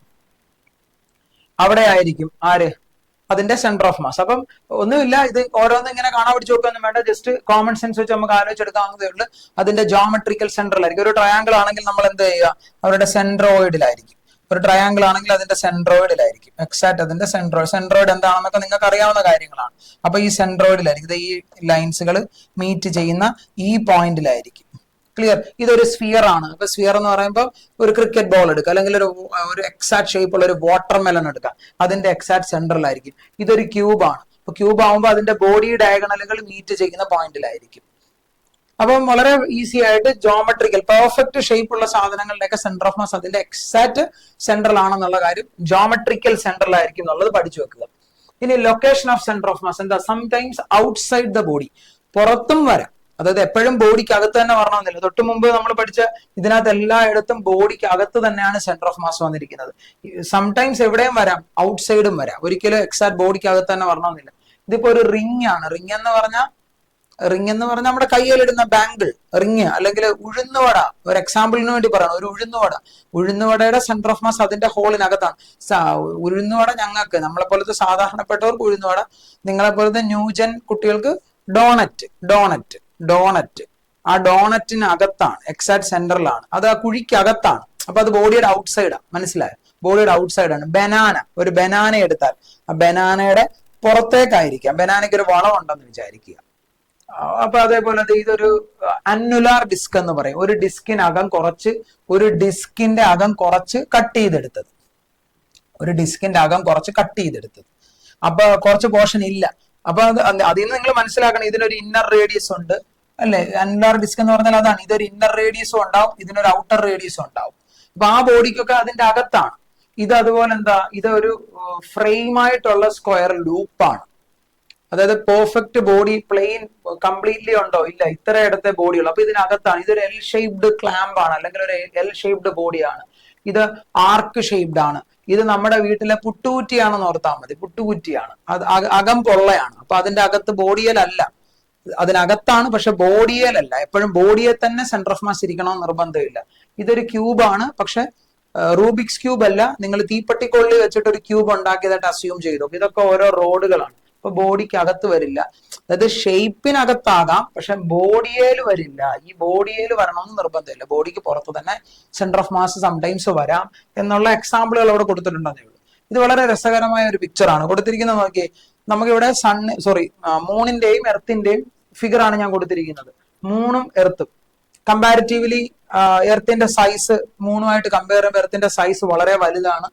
അവിടെ ആയിരിക്കും ആര്? അതിന്റെ സെന്റർ ഓഫ് മാസ്. അപ്പം ഒന്നുമില്ല, ഇത് ഓരോന്നും ഇങ്ങനെ കാണാൻ പിടിച്ച് നോക്കൊന്നും വേണ്ട. ജസ്റ്റ് കോമൺ സെൻസ് വെച്ച് നമുക്ക് ആലോചിച്ചെടുക്കാവുന്നതേ ഉള്ളൂ. അതിന്റെ ജോമെട്രിക്കൽ സെന്ററിലായിരിക്കും. ഒരു ട്രയാങ്കിൾ ആണെങ്കിൽ നമ്മൾ എന്ത് ചെയ്യുക? അവരുടെ സെൻട്രോയിഡിലായിരിക്കും. ഒരു ട്രയാങ്കിൾ ആണെങ്കിൽ അതിന്റെ സെൻട്രോയിഡിലായിരിക്കും. എക്സാക്ട് അതിന്റെ സെൻട്രോയിഡ് എന്താണെന്നൊക്കെ നിങ്ങൾക്ക് അറിയാവുന്ന കാര്യങ്ങളാണ്. അപ്പൊ ഈ സെൻട്രോയിഡിലായിരിക്കും. ഈ ലൈൻസുകൾ മീറ്റ് ചെയ്യുന്ന ഈ പോയിന്റിലായിരിക്കും. ക്ലിയർ? ഇതൊരു സ്ഫിയർ ആണ്. അപ്പൊ സ്ഫിയർ എന്ന് പറയുമ്പോൾ ഒരു ക്രിക്കറ്റ് ബോൾ എടുക്കുക, അല്ലെങ്കിൽ ഒരു എക്സാക്ട് ഷേപ്പ് ഉള്ള ഒരു വാട്ടർ മെലൺ എടുക്കുക. അതിന്റെ എക്സാക്ട് സെന്ററിലായിരിക്കും. ഇതൊരു ക്യൂബ് ആണ്. അപ്പൊ ക്യൂബ് ആകുമ്പോൾ അതിന്റെ ബോഡി ഡയഗണലുകൾ മീറ്റ് ചെയ്യുന്ന പോയിന്റിലായിരിക്കും. അപ്പം വളരെ ഈസി ആയിട്ട് ജോമെട്രിക്കൽ പെർഫെക്റ്റ് ഷേപ്പ് ഉള്ള സാധനങ്ങളുടെയൊക്കെ സെന്റർ ഓഫ് മാസ് അതിന്റെ എക്സാക്ട് സെന്ററിലാണെന്നുള്ള കാര്യം ജോമെട്രിക്കൽ സെന്ററിലായിരിക്കും എന്നുള്ളത് പഠിച്ചു വെക്കുക. ഇനി location of centre of mass എന്താ? സംടൈംസ് ഔട്ട്സൈഡ് ദ ബോഡി, പുറത്തും വരാം. അതായത് എപ്പോഴും ബോഡിക്ക് അകത്ത് തന്നെ വരണമെന്നില്ല. തൊട്ട് മുമ്പ് നമ്മൾ പഠിച്ച ഇതിനകത്ത് എല്ലായിടത്തും ബോഡിക്ക് അകത്ത് തന്നെയാണ് സെന്റർ ഓഫ് മാസ് വന്നിരിക്കുന്നത്. സംടൈംസ് എവിടെയും വരാം, ഔട്ട്സൈഡും വരാം. ഒരിക്കലും എക്സാക്ട് ബോഡിക്ക് അകത്ത് തന്നെ വരണമെന്നില്ല. ഇതിപ്പോ ഒരു റിംഗ് ആണ്. റിംഗ് എന്ന് പറഞ്ഞാൽ നമ്മുടെ കയ്യിലിടുന്ന ബാങ്കിൾ റിംഗ്, അല്ലെങ്കിൽ ഉഴുന്നുവട. ഒരു എക്സാമ്പിളിന് വേണ്ടി പറയണം. ഒരു ഉഴുന്നുവടയുടെ സെന്റർ ഓഫ് മാസ് അതിന്റെ ഹോളിനകത്താണ്. ഉഴുന്നുവട ഞങ്ങൾക്ക്, നമ്മളെ പോലത്തെ സാധാരണപ്പെട്ടവർക്ക് ഉഴുന്നുവട, നിങ്ങളെ പോലത്തെ ന്യൂജൻ കുട്ടികൾക്ക് ഡോണറ്റ് ആ ഡോണറ്റിനകത്താണ്, എക്സാക്ട് സെന്ററിലാണ്. അത് ആ കുഴിക്കകത്താണ്. അപ്പൊ അത് ബോഡിയുടെ ഔട്ട്സൈഡാണ്. മനസ്സിലായോ? ബോഡിയുടെ ഔട്ട്സൈഡാണ്. ഒരു ബനാന എടുത്താൽ ആ ബനാനയുടെ പുറത്തേക്കായിരിക്കാം. ബനാനയ്ക്ക് ഒരു വളമുണ്ടെന്ന് വിചാരിക്കുക. അപ്പൊ അതേപോലെ ഇതൊരു അന്നുലാർ ഡിസ്ക് എന്ന് പറയും. ഒരു ഡിസ്കിന്റെ അകം കുറച്ച് കട്ട് ചെയ്തെടുത്തത്. അപ്പൊ കുറച്ച് പോർഷൻ ഇല്ല. അപ്പൊ അതിൽ നിന്ന് നിങ്ങൾ മനസ്സിലാക്കണം, ഇതിനൊരു ഇന്നർ റേഡിയസ് ഉണ്ട് അല്ലെ? അന്നുലാർ ഡിസ്ക് എന്ന് പറഞ്ഞാൽ അതാണ്. ഇതൊരു ഇന്നർ റേഡിയസും ഉണ്ടാവും, ഇതിനൊരു ഔട്ടർ റേഡിയസും ഉണ്ടാവും. അപ്പൊ ആ ബോഡിക്കൊക്കെ അതിന്റെ അകത്താണ്. ഇത് അതുപോലെ ഇതൊരു ഫ്രെയിം ആയിട്ടുള്ള സ്ക്വയർ ലൂപ്പാണ്. അതായത് പെർഫെക്റ്റ് ബോഡി പ്ലെയിൻ കംപ്ലീറ്റ്ലി ഉണ്ടോ? ഇല്ല, ഇത്രയിടത്തെ ബോഡിയുള്ളൂ. അപ്പൊ ഇതിനകത്താണ്. ഇതൊരു എൽ ഷേപ്ഡ് ക്ലാമ്പ് ആണ്, അല്ലെങ്കിൽ ഒരു എൽ ഷേപ്ഡ് ബോഡിയാണ്. ഇത് ആർക്ക് ഷേപ്ഡ് ആണ്. ഇത് നമ്മുടെ വീട്ടിലെ പുട്ടുകുറ്റിയാണെന്ന് ഓർത്താൽ മതി. പുട്ടുകുറ്റിയാണ്. അത് അകം പൊള്ളയാണ്. അപ്പൊ അതിന്റെ അകത്ത് ബോഡിയലല്ല, അതിനകത്താണ്, പക്ഷെ ബോഡിയലല്ല. എപ്പോഴും ബോഡിയെ തന്നെ സെന്റർ ഓഫ് മാസ് ഇരിക്കണമെന്ന് നിർബന്ധമില്ല. ഇതൊരു ക്യൂബാണ്, പക്ഷെ റൂബിക്സ് ക്യൂബ് അല്ല. നിങ്ങൾ തീപ്പെട്ടിക്കൊള്ളി വെച്ചിട്ട് ഒരു ക്യൂബ് ഉണ്ടാക്കിയതായിട്ട് അസ്യൂം ചെയ്തു. ഇതൊക്കെ ഓരോ റോഡുകളാണ്. അപ്പൊ ബോഡിക്ക് അകത്ത് വരില്ല. അതായത് ഷേപ്പിനകത്താകാം, പക്ഷെ ബോഡിയേൽ വരില്ല. ഈ ബോഡിയേൽ വരണമെന്ന് നിർബന്ധമില്ല. ബോഡിക്ക് പുറത്ത് തന്നെ സെന്റർ ഓഫ് മാസ് സംടൈംസ് വരാം എന്നുള്ള എക്സാമ്പിളുകൾ അവിടെ കൊടുത്തിട്ടുണ്ടെന്നേ ഉള്ളൂ. ഇത് വളരെ രസകരമായ ഒരു പിക്ചർ ആണ് കൊടുത്തിരിക്കുന്നത്. നോക്കി, നമുക്കിവിടെ മൂണിന്റെയും എർത്തിന്റെയും ഫിഗർ ആണ് ഞാൻ കൊടുത്തിരിക്കുന്നത്. മൂണും എർത്തും കമ്പാരിറ്റീവ്ലി എർത്തിന്റെ സൈസ് മൂണുമായിട്ട് കമ്പയർ ചെയ്യുമ്പോൾ എർത്തിന്റെ സൈസ് വളരെ വലുതാണ്.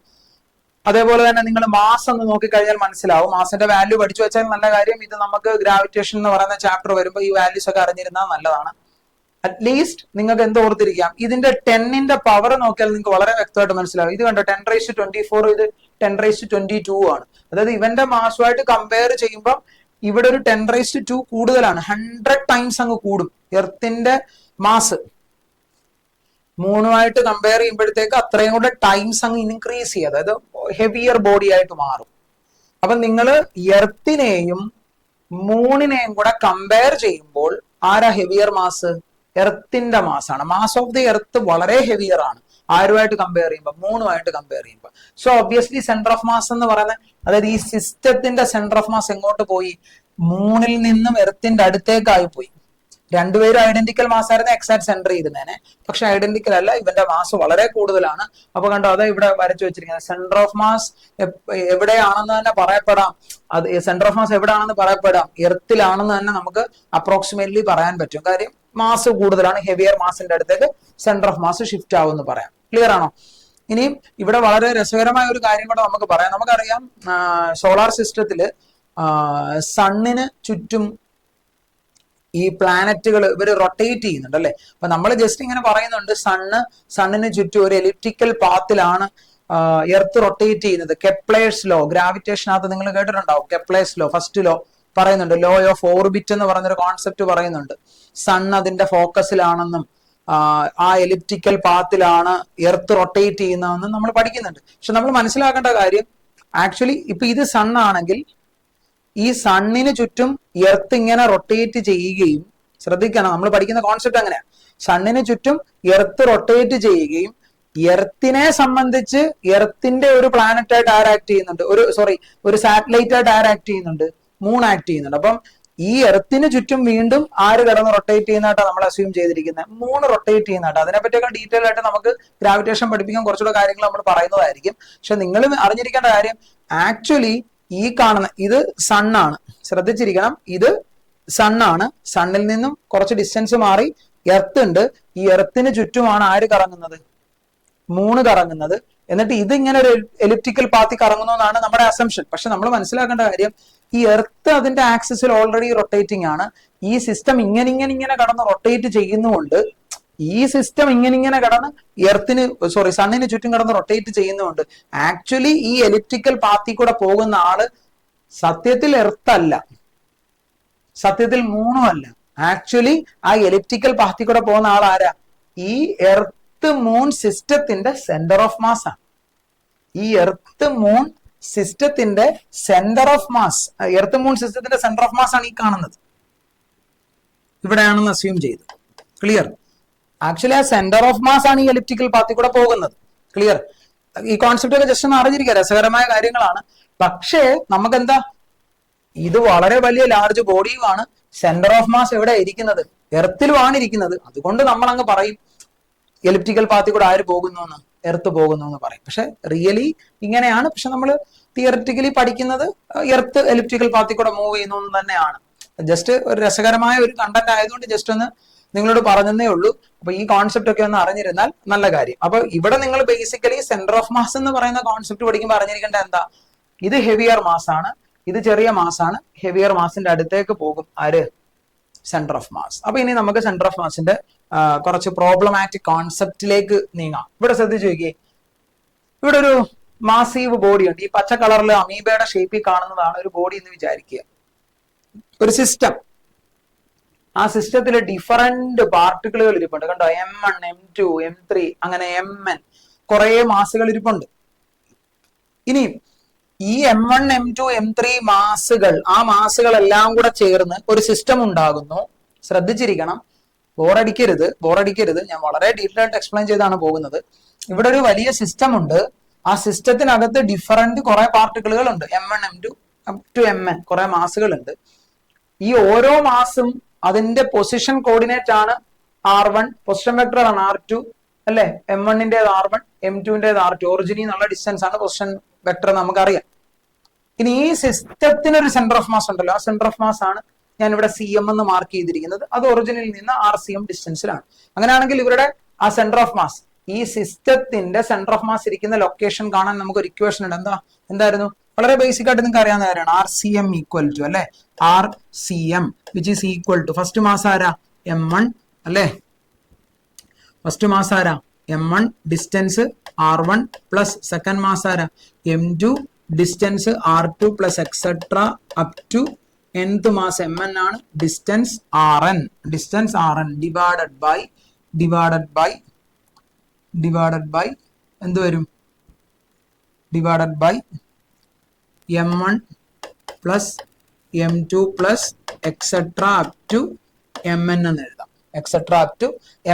അതേപോലെ തന്നെ നിങ്ങൾ മാസ് ഒന്ന് നോക്കിക്കഴിഞ്ഞാൽ മനസ്സിലാവും. മാസിന്റെ വാല്യൂ പഠിച്ചു വെച്ചാൽ നല്ല കാര്യം. ഇത് നമുക്ക് ഗ്രാവിറ്റേഷൻ എന്ന് പറയുന്ന ചാപ്റ്റർ വരുമ്പോൾ ഈ വാല്യൂസ് ഒക്കെ അറിഞ്ഞിരുന്നാൽ നല്ലതാണ്. അറ്റ്ലീസ്റ്റ് നിങ്ങൾക്ക് എന്ത് ഓർത്തിരിക്കാം, ഇതിന്റെ 10ന്റെ പവർ നോക്കിയാൽ നിങ്ങൾക്ക് വളരെ വ്യക്തമായിട്ട് മനസ്സിലാവും. ഇത് കണ്ടോ 10⁻²4, ഇത് 10⁻²2 ആണ്. അതായത് ഇവന്റെ മാസുമായിട്ട് കമ്പയർ ചെയ്യുമ്പോൾ ഇവിടെ ഒരു 10⁻² കൂടുതലാണ്. 100 ടൈംസ് അങ്ങ് കൂടും എർത്തിന്റെ മാസ്. മൂണുമായിട്ട് കമ്പയർ ചെയ്യുമ്പോഴത്തേക്ക് അത്രയും കൂടെ ടൈംസ് അങ്ങ് ഇൻക്രീസ് ചെയ്യുക, അതായത് ഹെവിയർ ബോഡി ആയിട്ട് മാറും. അപ്പൊ നിങ്ങൾ എർത്തിനെയും മൂണിനെയും കൂടെ കമ്പയർ ചെയ്യുമ്പോൾ ആരാ ഹെവിയർ മാസ്? എർത്തിന്റെ മാസാണ്. മാസ് ഓഫ് ദി എർത്ത് വളരെ ഹെവിയർ ആണ് ആരുമായിട്ട് കമ്പയർ ചെയ്യുമ്പോൾ? മൂണുമായിട്ട് കമ്പയർ ചെയ്യുമ്പോൾ. So obviously centre of mass എന്ന് പറയുന്നത്, അതായത് ഈ സിസ്റ്റത്തിന്റെ സെന്റർ ഓഫ് മാസ് എങ്ങോട്ട് പോയി? മൂണിൽ നിന്നും എർത്തിന്റെ അടുത്തേക്കായി പോയി. രണ്ടുപേരും ഐഡന്റിക്കൽ മാസ് ആയിരുന്നു എക്സാക്ട് സെന്റർ ചെയ്തിരുന്നേനെ, പക്ഷെ ഐഡന്റിക്കൽ അല്ല, ഇവന്റെ മാസ് വളരെ കൂടുതലാണ്. അപ്പൊ കണ്ടോ, അതാ ഇവിടെ വരച്ചു വെച്ചിരിക്കുന്നത്. സെന്റർ ഓഫ് മാസ് എവിടെയാണെന്ന് തന്നെ പറയപ്പെടാം. അത് സെന്റർ ഓഫ് മാസ് എവിടെയാണെന്ന് പറയപ്പെടാം, എർത്തിലാണെന്ന് തന്നെ നമുക്ക് അപ്രോക്സിമേറ്റ്ലി പറയാൻ പറ്റും. കാര്യം മാസ് കൂടുതലാണ്, ഹെവിയർ മാസിന്റെ അടുത്തേക്ക് സെന്റർ ഓഫ് മാസ് ഷിഫ്റ്റ് ആവും എന്ന് പറയാം. ക്ലിയർ ആണോ? ഇനിയും ഇവിടെ വളരെ രസകരമായ ഒരു കാര്യം കൂടെ നമുക്ക് പറയാം. നമുക്കറിയാം സോളാർ സിസ്റ്റത്തില് സണ്ണിന് ചുറ്റും ഈ പ്ലാനറ്റുകൾ ഇവർ റൊട്ടേറ്റ് ചെയ്യുന്നുണ്ട് അല്ലെ. അപ്പൊ നമ്മൾ ജസ്റ്റ് ഇങ്ങനെ പറയുന്നുണ്ട്, സണ്ണിന് ചുറ്റും ഒരു എലിപ്റ്റിക്കൽ പാത്തിലാണ് എർത്ത് റൊട്ടേറ്റ് ചെയ്യുന്നത്. കെപ്ലേഴ്സ് ലോ, ഗ്രാവിറ്റേഷനകത്ത് നിങ്ങൾ കേട്ടിട്ടുണ്ടാവും. കെപ്ലേഴ്സ് ലോ, ഫസ്റ്റ് ലോ പറയുന്നുണ്ട്. ലോ ഓഫ് ഓർബിറ്റ് എന്ന് പറയുന്നൊരു കോൺസെപ്റ്റ് പറയുന്നുണ്ട്. സൺ അതിന്റെ ഫോക്കസിലാണെന്നും ആ എലിപ്റ്റിക്കൽ പാത്തിലാണ് എർത്ത് റൊട്ടേറ്റ് ചെയ്യുന്നതെന്നും നമ്മൾ പഠിക്കുന്നുണ്ട്. പക്ഷെ നമ്മൾ മനസ്സിലാക്കേണ്ട കാര്യം, ആക്ച്വലി ഇപ്പൊ ഇത് സൺ ആണെങ്കിൽ ഈ സണ്ണിന് ചുറ്റും എർത്ത് ഇങ്ങനെ റൊട്ടേറ്റ് ചെയ്യുകയും, ശ്രദ്ധിക്കണം നമ്മൾ പഠിക്കുന്ന കോൺസെപ്റ്റ് അങ്ങനെയാണ്. സണ്ണിന് ചുറ്റും എർത്ത് റൊട്ടേറ്റ് ചെയ്യുകയും എർത്തിനെ സംബന്ധിച്ച് എർത്തിന്റെ ഒരു പ്ലാനറ്റ് ആയിട്ട് ആര് ആക്ട് ചെയ്യുന്നുണ്ട്? ഒരു സാറ്റലൈറ്റ് ആയിട്ട് ആര് ആക്ട് ചെയ്യുന്നുണ്ട്? മൂൺ ആക്ട് ചെയ്യുന്നുണ്ട്. അപ്പം ഈ എർത്തിന് ചുറ്റും വീണ്ടും ആര് കിടന്ന് റൊട്ടേറ്റ് ചെയ്യുന്നതായിട്ടാണ് നമ്മൾ അസ്യൂം ചെയ്തിരിക്കുന്നത്? മൂന്ന് റൊട്ടേറ്റ് ചെയ്യുന്നതായിട്ട്. അതിനെപ്പറ്റിയൊക്കെ ഡീറ്റെയിൽ ആയിട്ട് നമുക്ക് ഗ്രാവിറ്റേഷൻ പഠിപ്പിക്കാൻ കുറച്ചുകൂടെ കാര്യങ്ങൾ നമ്മൾ പറയുന്നതായിരിക്കും. പക്ഷെ നിങ്ങൾ അറിഞ്ഞിരിക്കേണ്ട കാര്യം, ആക്ച്വലി ഈ കാണുന്ന ഇത് സണ്ണാണ്. ശ്രദ്ധിച്ചിരിക്കണം, ഇത് സണ്ണാണ്. സണ്ണിൽ നിന്നും കുറച്ച് ഡിസ്റ്റൻസ് മാറി എർത്ത് ഉണ്ട്. ഈ എർത്തിന് ചുറ്റുമാണ് ആര് കറങ്ങുന്നത്? മൂണ് കറങ്ങുന്നത്. എന്നിട്ട് ഇതിങ്ങനെ ഒരു എലിപ്റ്റിക്കൽ പാത്തി കറങ്ങുന്നു എന്നാണ് നമ്മുടെ അസംഷൻ. പക്ഷെ നമ്മൾ മനസ്സിലാക്കേണ്ട കാര്യം, ഈ എർത്ത് അതിന്റെ ആക്സിസിൽ ഓൾറെഡി റൊട്ടേറ്റിംഗ് ആണ്. ഈ സിസ്റ്റം ഇങ്ങനെ കടന്ന് റൊട്ടേറ്റ് ചെയ്യുന്നുകൊണ്ട്, ഈ സിസ്റ്റം ഇങ്ങനെ കടന്ന് സണ്ണിന് ചുറ്റും കടന്ന് റൊട്ടേറ്റ് ചെയ്യുന്നുണ്ട്. ആക്ച്വലി ഈ എലിപ്റ്റിക്കൽ പാത്തി കൂടെ പോകുന്ന ആള് സത്യത്തിൽ എർത്ത് അല്ല, സത്യത്തിൽ മൂണും അല്ല. ആക്ച്വലി ആ എലിപ്റ്റിക്കൽ പാത്തി കൂടെ പോകുന്ന ആൾ ആരാ? ഈ എർത്ത് മൂൺ സിസ്റ്റത്തിന്റെ സെന്റർ ഓഫ് മാസ് ആണ്. ഈ എർത്ത് മൂൺ സിസ്റ്റത്തിന്റെ centre of mass, earth moon സിസ്റ്റത്തിന്റെ സെന്റർ ഓഫ് മാസ് ആണ് ഈ കാണുന്നത്. ഇവിടെയാണെന്ന് അസ്യൂം ചെയ്ത്. ക്ലിയർ? ആക്ച്വലി ആ സെന്റർ ഓഫ് മാസ് ആണ് ഈ എലിപ്റ്റിക്കൽ പാത്തി കൂടെ പോകുന്നത്. ക്ലിയർ? ഈ കോൺസെപ്റ്റ് ഒക്കെ ജസ്റ്റ് ഒന്ന് അറിഞ്ഞിരിക്കുക, രസകരമായ കാര്യങ്ങളാണ്. പക്ഷേ നമുക്കെന്താ, ഇത് വളരെ വലിയ ലാർജ് ബോഡിയുമാണ്. സെന്റർ ഓഫ് മാസ് എവിടെ ഇരിക്കുന്നത്? എർത്തിലുമാണ് ഇരിക്കുന്നത്. അതുകൊണ്ട് നമ്മൾ അങ്ങ് പറയും എലിപ്റ്റിക്കൽ പാത്തി കൂടെ ആര് പോകുന്നു എന്ന്? എർത്ത് പോകുന്നു എന്ന് പറയും. പക്ഷെ റിയലി ഇങ്ങനെയാണ്. പക്ഷെ നമ്മൾ തിയറിറ്റിക്കലി പഠിക്കുന്നത് എർത്ത് എലിപ്റ്റിക്കൽ പാത്തി കൂടെ മൂവ് ചെയ്യുന്നു എന്ന് തന്നെയാണ്. ജസ്റ്റ് ഒരു രസകരമായ ഒരു കണ്ടന്റ് ആയതുകൊണ്ട് ജസ്റ്റ് ഒന്ന് നിങ്ങളോട് പറഞ്ഞതേ ഉള്ളൂ. അപ്പൊ ഈ കോൺസെപ്റ്റ് ഒക്കെ ഒന്ന് അറിഞ്ഞിരുന്നാൽ നല്ല കാര്യം. അപ്പൊ ഇവിടെ നിങ്ങൾ ബേസിക്കലി സെന്റർ ഓഫ് മാസ് എന്ന് പറയുന്ന കോൺസെപ്റ്റ് പഠിക്കുമ്പോൾ അറിഞ്ഞിരിക്കേണ്ട എന്താ? ഇത് ഹെവിയർ മാസ് ആണ്, ഇത് ചെറിയ മാസ് ആണ്. ഹെവിയർ മാസിന്റെ അടുത്തേക്ക് പോകും ആര്? Centre of mass. അപ്പൊ ഇനി നമുക്ക് സെന്റർ ഓഫ് മാസിന്റെ കുറച്ച് പ്രോബ്ലമാറ്റിക് കോൺസെപ്റ്റിലേക്ക് നീങ്ങാം. ഇവിടെ ശ്രദ്ധിച്ചു നോക്കിയേ, ഇവിടെ ഒരു മാസീവ് ബോഡി ഉണ്ട്. ഈ പച്ച കളറിൽ അമീബയുടെ ഷേപ്പിൽ കാണുന്നതാണ് ഒരു ബോഡി എന്ന് വിചാരിക്കുക. ഒരു സിസ്റ്റം. ആ സിസ്റ്റത്തിൽ ഡിഫറന്റ് പാർട്ടിക്കിളുകൾ ഇരിപ്പുണ്ട്. കണ്ടോ? M1, M2, M3 അങ്ങനെ Mn കുറെ മാസുകൾ ഇരിപ്പുണ്ട്. ഇനി ഈ M1, M2, M3 മാസുകൾ, ആ മാസുകളെല്ലാം കൂടെ ചേർന്ന് ഒരു സിസ്റ്റം ഉണ്ടാകുന്നു. ശ്രദ്ധിച്ചിരിക്കണം, ബോറടിക്കരുത്. ഞാൻ വളരെ ഡീറ്റെയിൽ ആയിട്ട് എക്സ്പ്ലെയിൻ ചെയ്താണ് പോകുന്നത്. ഇവിടെ ഒരു വലിയ സിസ്റ്റം ഉണ്ട്. ആ സിസ്റ്റത്തിനകത്ത് ഡിഫറന്റ് കുറെ പാർട്ടിക്കിളുകൾ ഉണ്ട്. M1, M2 up to Mn കുറെ മാസുകൾ ഉണ്ട്. ഈ ഓരോ മാസും അതിന്റെ പൊസിഷൻ കോർഡിനേറ്റ് ആണ് R1, പൊസിഷൻ വെക്ടർ ആണ് R2 അല്ലെ. M1-ന്റേത് R1, M2-ന്റേത് R2. ഒറിജിനിൽ നിന്നുള്ള ഡിസ്റ്റൻസ് ആണ് പൊസിഷൻ വെക്ടർ നമുക്കറിയാം. ഇനി ഈ സിസ്റ്റത്തിന് ഒരു സെന്റർ ഓഫ് മാസ് ഉണ്ടല്ലോ, ആ സെന്റർ ഓഫ് മാസ് ആണ് ഞാൻ ഇവിടെ CM എന്ന് മാർക്ക് ചെയ്തിരിക്കുന്നത്. അത് ഒറിജിനിൽ നിന്ന് RCM ഡിസ്റ്റൻസിലാണ്. അങ്ങനെയാണെങ്കിൽ ഇവരുടെ ആ സെന്റർ ഓഫ് മാസ്, ഈ സിസ്റ്റത്തിന്റെ സെന്റർ ഓഫ് മാസ് ഇരിക്കുന്ന ലൊക്കേഷൻ കാണാൻ നമുക്ക് ഒരു ഇക്വേഷൻ ഉണ്ട്. എന്തായിരുന്നു? വളരെ ബേസിക് ആയിട്ട് നിങ്ങൾക്ക് അറിയാവുന്ന കാര്യമാണ്. R C M equal to അല്ലെ, R C M which is equal to first mass ആരാ? M1 അല്ലെ, ഫസ്റ്റ് മാസ് ആരാ? M1 distance R1 plus second mass ആരാ? M2 distance R2 plus etcetera up to nth mass Mn ആണ്, distance Rn, distance Rn divided by എന്ത് വരും? Divided by M1 plus M2 plus etcetera up to Mn എന്ന് എഴുതാം, എക്സെട്ര അപ് ടു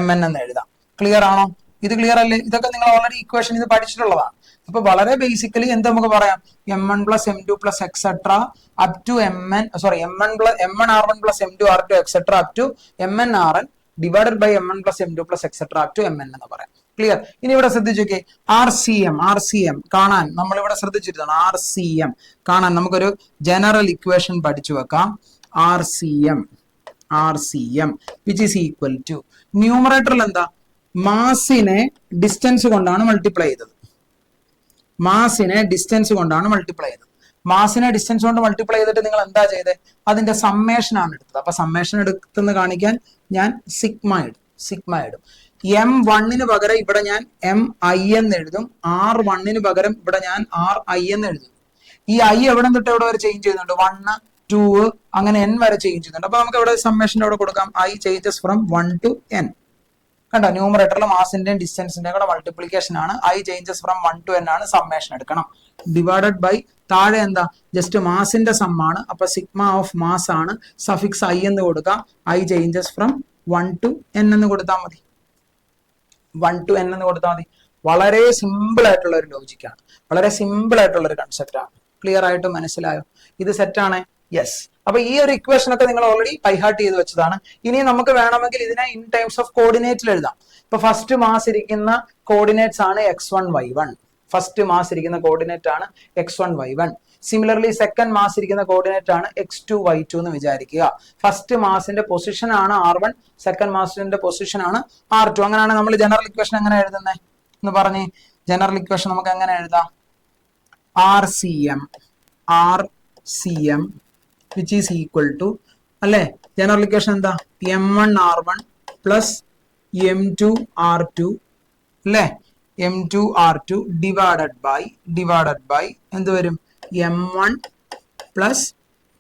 Mn എന്ന് എഴുതാം. ക്ലിയർ ആണോ? ഇത് ക്ലിയർ അല്ലേ? ഇതൊക്കെ നിങ്ങൾ ഓൾറെഡി ഇക്വേഷൻ ഇത് പഠിച്ചിട്ടുള്ളതാണ്. അപ്പൊ വളരെ ബേസിക്കലി എന്ത് നമുക്ക് പറയാം? M1 plus M2 plus etcetera up to M1 R1 plus M2 R2 etcetera up to Mn Rn divided by M1 plus M2 plus etcetera up to Mn എന്ന് പറയാം. ക്ലിയർ? ഇനി ഇവിടെ ശ്രദ്ധിച്ചു നോക്കിയേ, ആർ സി എം കാണാൻ നമ്മൾ ഇവിടെ ശ്രദ്ധിച്ചിരുന്നു. ആർ സി എം കാണാൻ നമുക്കൊരു ജനറൽ ഇക്വേഷൻ പഠിച്ചു വെക്കാം. R C M which is equal to, ന്യൂമറേറ്ററിൽ എന്താ? മാസിനെ ഡിസ്റ്റൻസ് കൊണ്ടാണ് മൾട്ടിപ്ലൈ ചെയ്തത്. മാസിനെ ഡിസ്റ്റൻസ് കൊണ്ടാണ് മൾട്ടിപ്ലൈ ചെയ്തത്. മാസിനെ ഡിസ്റ്റൻസ് കൊണ്ട് മൾട്ടിപ്ലൈ ചെയ്തിട്ട് നിങ്ങൾ എന്താ ചെയ്തത്? അതിന്റെ സമ്മേഷൻ ആണ് എടുത്തത്. അപ്പൊ സമ്മേഷൻ എടുത്തെന്ന് കാണിക്കാൻ ഞാൻ സിഗ്മ ഇടും. M1 പകരം ഇവിടെ ഞാൻ MI എന്ന് എഴുതും. R1 പകരം ഇവിടെ ഞാൻ RI എന്ന് എഴുതും. ഈ I എവിടെ തൊട്ട് എവിടെ വരെ ചേഞ്ച് ചെയ്യുന്നുണ്ട്? 1, 2 അങ്ങനെ n വരെ ചേഞ്ച് ചെയ്യുന്നുണ്ട്. അപ്പൊ നമുക്ക് ഇവിടെ സമ്മേഷൻ എവിടെ കൊടുക്കാം? I changes from 1 to n. കണ്ടോ? ന്യൂമറേറ്ററിൽ മാസിന്റെയും ഡിസ്റ്റൻസിന്റെയും കൂടെ മൾട്ടിപ്ലിക്കേഷൻ ആണ്. I changes from 1 to n ആണ്. സമ്മേഷൻ എടുക്കണം. ഡിവൈഡഡ് ബൈ താഴെ എന്താ? ജസ്റ്റ് മാസിന്റെ സമ്മാണ്. അപ്പൊ സിഗ്മ ഓഫ് മാസ് ആണ്. സഫിക്സ് I എന്ന് കൊടുക്കാം. I changes from 1 to n എന്ന് കൊടുത്താൽ മതി. 1 to n എന്ന് കൊടുത്താൽ മതി. വളരെ സിമ്പിൾ ആയിട്ടുള്ള ഒരു ലോജിക്കാണ്, വളരെ സിമ്പിൾ ആയിട്ടുള്ള ഒരു കൺസെപ്റ്റ് ആണ്. ക്ലിയർ ആയിട്ട് മനസ്സിലായോ? ഇത് സെറ്റാണ്. യെസ്. അപ്പൊ ഈ ഒരു ഇക്വേഷൻ ഒക്കെ നിങ്ങൾ ഓൾറെഡി ബൈഹാർട്ട് ചെയ്ത് വെച്ചതാണ്. ഇനി നമുക്ക് വേണമെങ്കിൽ ഇതിനെ ഇൻ ടൈംസ് ഓഫ് കോർഡിനേറ്റിൽ എഴുതാം. ഇപ്പൊ ഫസ്റ്റ് മാസ് ഇരിക്കുന്ന കോർഡിനേറ്റ്സ് ആണ് x1 y1. ഫസ്റ്റ് മാസ് ഇരിക്കുന്ന കോർഡിനേറ്റ് ആണ് x1 y1. Similarly second mass ഇരിക്കുന്ന കോർഡിനേറ്റ് ആണ് x2 y2 എന്ന് വിചാരിക്കുക. ഫസ്റ്റ് മാസിന്റെ പൊസിഷൻ ആണ് R1, സെക്കൻഡ് മാസിന്റെ പൊസിഷൻ ആണ് R2. അങ്ങനെയാണ് നമ്മൾ ജനറൽ ഇക്വേഷൻ എങ്ങനെ എഴുതുന്നത് എന്ന് പറഞ്ഞ്. ജനറൽ ഇക്വേഷൻ നമുക്ക് എങ്ങനെ എഴുതാം? R C M which is equal to അല്ലെ, ജനറൽ ഇക്വേഷൻ എന്താ? M1 R1 plus M2 R2 അല്ലെ, M2 R2 ഡിവൈഡഡ് ബൈ എന്ത് വരും? M1 പ്ലസ്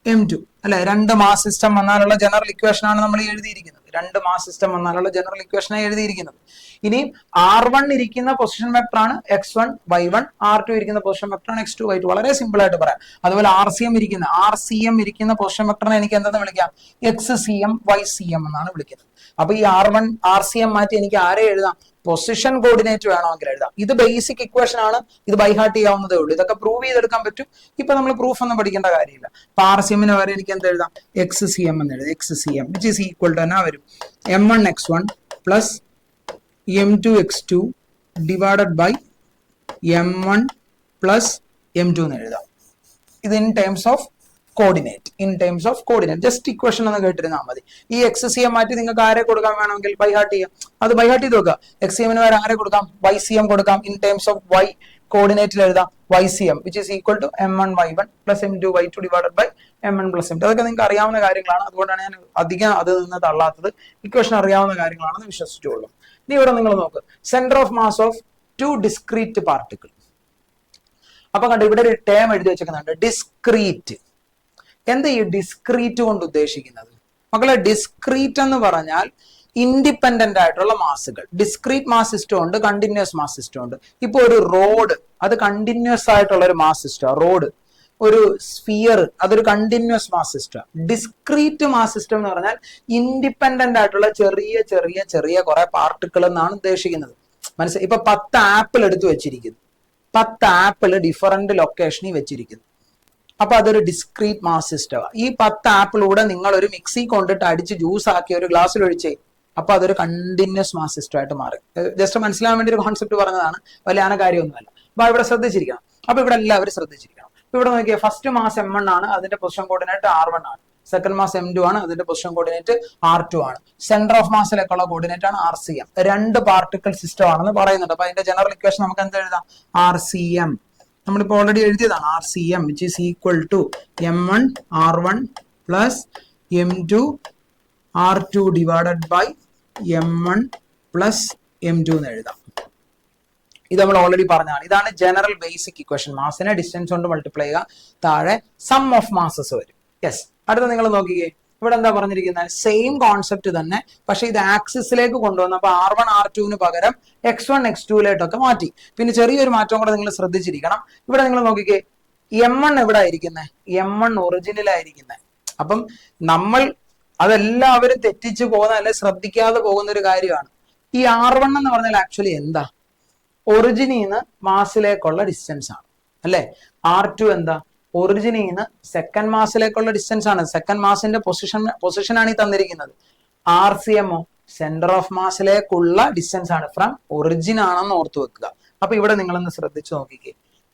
M2 അല്ലെ. രണ്ട് മാസ് സിസ്റ്റം വന്നാലുള്ള ജനറൽ ഇക്വേഷൻ ആണ് നമ്മൾ എഴുതിയിരിക്കുന്നത്. രണ്ട് മാസ് സിസ്റ്റം വന്നാലുള്ള ജനറൽ ഇക്വേഷനാണ് എഴുതിയിരിക്കുന്നത്. ഇനി R1 ഇരിക്കുന്ന പൊസിഷൻ വെക്ടർ ആണ് x1 y1, R2 ഇരിക്കുന്ന പൊസിഷൻ വെക്ടർ ആണ് x2 y2. വളരെ സിമ്പിൾ ആയിട്ട് പറയാം. അതുപോലെ ആർ സി എം ഇരിക്കുന്ന പൊസിഷൻ വെക്ടറിനെ എനിക്ക് എന്തെന്ന് വിളിക്കാം? XCM YCM എന്നാണ് വിളിക്കുന്നത്. അപ്പൊ ഈ RCM മാറ്റി എനിക്ക് ആരെ എഴുതാം? പൊസിഷൻ കോർഡിനേറ്റ് വേണമെങ്കിൽ എഴുതാം. ഇത് ബേസിക് ഇക്വേഷൻ ആണ്. ഇത് ബൈഹാർട്ട് ചെയ്യാവുന്നതേ ഉള്ളൂ. ഇതൊക്കെ പ്രൂവ് ചെയ്തെടുക്കാൻ പറ്റും. ഇപ്പൊ നമ്മൾ പ്രൂഫ് ഒന്നും പഠിക്കേണ്ട കാര്യമില്ല. അപ്പൊ RCM വരെ എനിക്ക് എന്ത് എഴുതാം? XCM എന്ന് എഴുതാം. XCM which is equal to എന്നാ വരും? M1 x1 plus M2 x2 divided by M1 plus M2 എന്ന് എഴുതാം. ഇത് in terms of coordinate. Just equation എന്ന് കേട്ടിരുന്നാൽ മതി. ഈ XCM മാറ്റി നിങ്ങൾക്ക് ആരെ കൊടുക്കാൻ വേണമെങ്കിൽ ബൈഹാർട്ട് ചെയ്യാം. അത് ബൈഹാർട്ട് ചെയ്ത് നോക്കുക. XCM വരെ ആരെ കൊടുക്കാം? YCM കൊടുക്കാം. ഇൻ ടേംസ് ഓഫ് Y കോർഡിനേറ്റിൽ എഴുതാം YCM which is equal to M1 y1 plus M2 y2 divided by M1 plus M2. അതൊക്കെ നിങ്ങൾക്ക് അറിയാവുന്ന കാര്യങ്ങളാണ്. അതുകൊണ്ടാണ് ഞാൻ അധികം അത് നിന്ന് തള്ളാത്തത്. ഇക്വേഷൻ അറിയാവുന്ന കാര്യങ്ങളാണെന്ന് വിശ്വസിച്ചുള്ളൂ. ഇനി ഇവിടെ നിങ്ങൾ നോക്ക്, centre of mass of 2 discrete particle. അപ്പൊ കണ്ടു, ഇവിടെ ഒരു ടേം എഴുതി വെച്ചിരിക്കുന്നുണ്ട്, ഡിസ്ക്രീറ്റ്. എന്താ ഈ ഡിസ്ക്രീറ്റ് കൊണ്ട് ഉദ്ദേശിക്കുന്നത്? മക്കളെ, ഡിസ്ക്രീറ്റ് എന്ന് പറഞ്ഞാൽ ഇൻഡിപെൻഡന്റ് ആയിട്ടുള്ള മാസുകൾ. ഡിസ്ക്രീറ്റ് മാസ് സിസ്റ്റം ഉണ്ട്, കണ്ടിന്യൂസ് മാസ് സിസ്റ്റം ഉണ്ട്. ഇപ്പൊ ഒരു റോഡ്, അത് കണ്ടിന്യൂസ് ആയിട്ടുള്ള ഒരു മാസ് സിസ്റ്റം. റോഡ്, ഒരു സ്ഫിയർ, അതൊരു continuous mass system. Discrete mass system എന്ന് പറഞ്ഞാൽ ഇൻഡിപെൻഡന്റ് ആയിട്ടുള്ള ചെറിയ ചെറിയ ചെറിയ കുറെ പാർട്ടിക്കിൾ എന്നാണ് ഉദ്ദേശിക്കുന്നത്. മനസ്സിലായി? ഇപ്പൊ 10 ആപ്പിൾ എടുത്തു വെച്ചിരിക്കുന്നു. 10 ആപ്പിൾ ഡിഫറന്റ് ലൊക്കേഷനിൽ വെച്ചിരിക്കുന്നു. അപ്പൊ അതൊരു ഡിസ്ക്രീറ്റ് മാസ് സിസ്റ്റമാണ്. ഈ 10 ആപ്പിളൂടെ നിങ്ങൾ ഒരു മിക്സി കൊണ്ടിട്ട് അടിച്ച് ജ്യൂസ് ആക്കി ഒരു ഗ്ലാസ്സിൽ ഒഴിച്ചേ, അപ്പൊ അതൊരു കണ്ടിന്യൂസ് മാസ് സിസ്റ്റം ആയിട്ട് മാറി. ജസ്റ്റ് മനസ്സിലാവാൻ വേണ്ടി ഒരു കോൺസെപ്റ്റ് പറഞ്ഞതാണ്, വലിയ കാര്യമൊന്നുമല്ല. അപ്പൊ ഇവിടെ ശ്രദ്ധിച്ചിരിക്കണം. അപ്പൊ ഇവിടെ എല്ലാവരും ശ്രദ്ധിച്ചിരിക്കണം. ഇപ്പൊ ഇവിടെ നോക്കിയാൽ ഫസ്റ്റ് മാസ് M1 ആണ്, അതിന്റെ പൊസിഷൻ കോർഡിനേറ്റ് R1 ആണ്. സെക്കൻഡ് മാസ് M2 ആണ്, അതിന്റെ പൊസിഷൻ കോർഡിനേറ്റ് R2 ആണ്. സെന്റർ ഓഫ് മാസിലേക്കുള്ള കോർഡിനേറ്റ് ആണ് RCM. രണ്ട് പാർട്ടിക്കിൾ സിസ്റ്റം ആണെന്ന് പറയുന്നുണ്ട്. അപ്പൊ അതിന്റെ ജനറൽ ഇക്വേഷൻ നമുക്ക് എന്താ എഴുതാം? RCM നമ്മളിപ്പോ ഓൾറെഡി എഴുതിയതാണ്. RCM which is equal to M1 R1 plus M2 R2 divided by M1 plus M2 എന്ന് എഴുതാം. ഇത് നമ്മൾ ഓൾറെഡി പറഞ്ഞതാണ്. ഇതാണ് ജനറൽ ബേസിക് ഇക്വേഷൻ. മാസിനെ ഡിസ്റ്റൻസ് കൊണ്ട് മൾട്ടിപ്ലൈ ചെയ്യുക, താഴെ സം ഓഫ് മാസസ് വരും. യെസ്. അടുത്ത നിങ്ങൾ നോക്കിക്കേ, ഇവിടെ എന്താ പറഞ്ഞിരിക്കുന്നത്? സെയിം കോൺസെപ്റ്റ് തന്നെ, പക്ഷെ ഇത് ആക്സിസിലേക്ക് കൊണ്ടുവന്നപ്പോൾ R1 R2 പകരം X1 X2 മാറ്റി. പിന്നെ ചെറിയൊരു മാറ്റം കൂടെ നിങ്ങൾ ശ്രദ്ധിച്ചിരിക്കണം. ഇവിടെ നിങ്ങൾ നോക്കിക്കേ, M1 എവിടെ ആയിരിക്കുന്നത്? M1 ഒറിജിനലായിരിക്കുന്നത്. അപ്പം നമ്മൾ അതെല്ലാവരും തെറ്റിച്ച് പോകുന്ന, അല്ലെ ശ്രദ്ധിക്കാതെ പോകുന്ന ഒരു കാര്യമാണ്. ഈ R1 എന്ന് പറഞ്ഞാൽ ആക്ച്വലി എന്താ? ഒറിജിനിൽ നിന്ന് മാസിലേക്കുള്ള ഡിസ്റ്റൻസ് ആണ്, അല്ലെ? R2 എന്താ? ഒറിജിനിൽ നിന്ന് സെക്കൻഡ് മാസിലേക്കുള്ള ഡിസ്റ്റൻസ് ആണ്. സെക്കൻഡ് മാസിന്റെ പൊസിഷനാണ് ഈ തന്നിരിക്കുന്നത്. RCM സെന്റർ ഓഫ് മാസിലേക്കുള്ള ഡിസ്റ്റൻസ് ആണ്, ഫ്രം ഒറിജിൻ ആണെന്ന് ഓർത്ത് വെക്കുക. അപ്പൊ ഇവിടെ നിങ്ങളൊന്ന് ശ്രദ്ധിച്ചു നോക്കിക്കേ,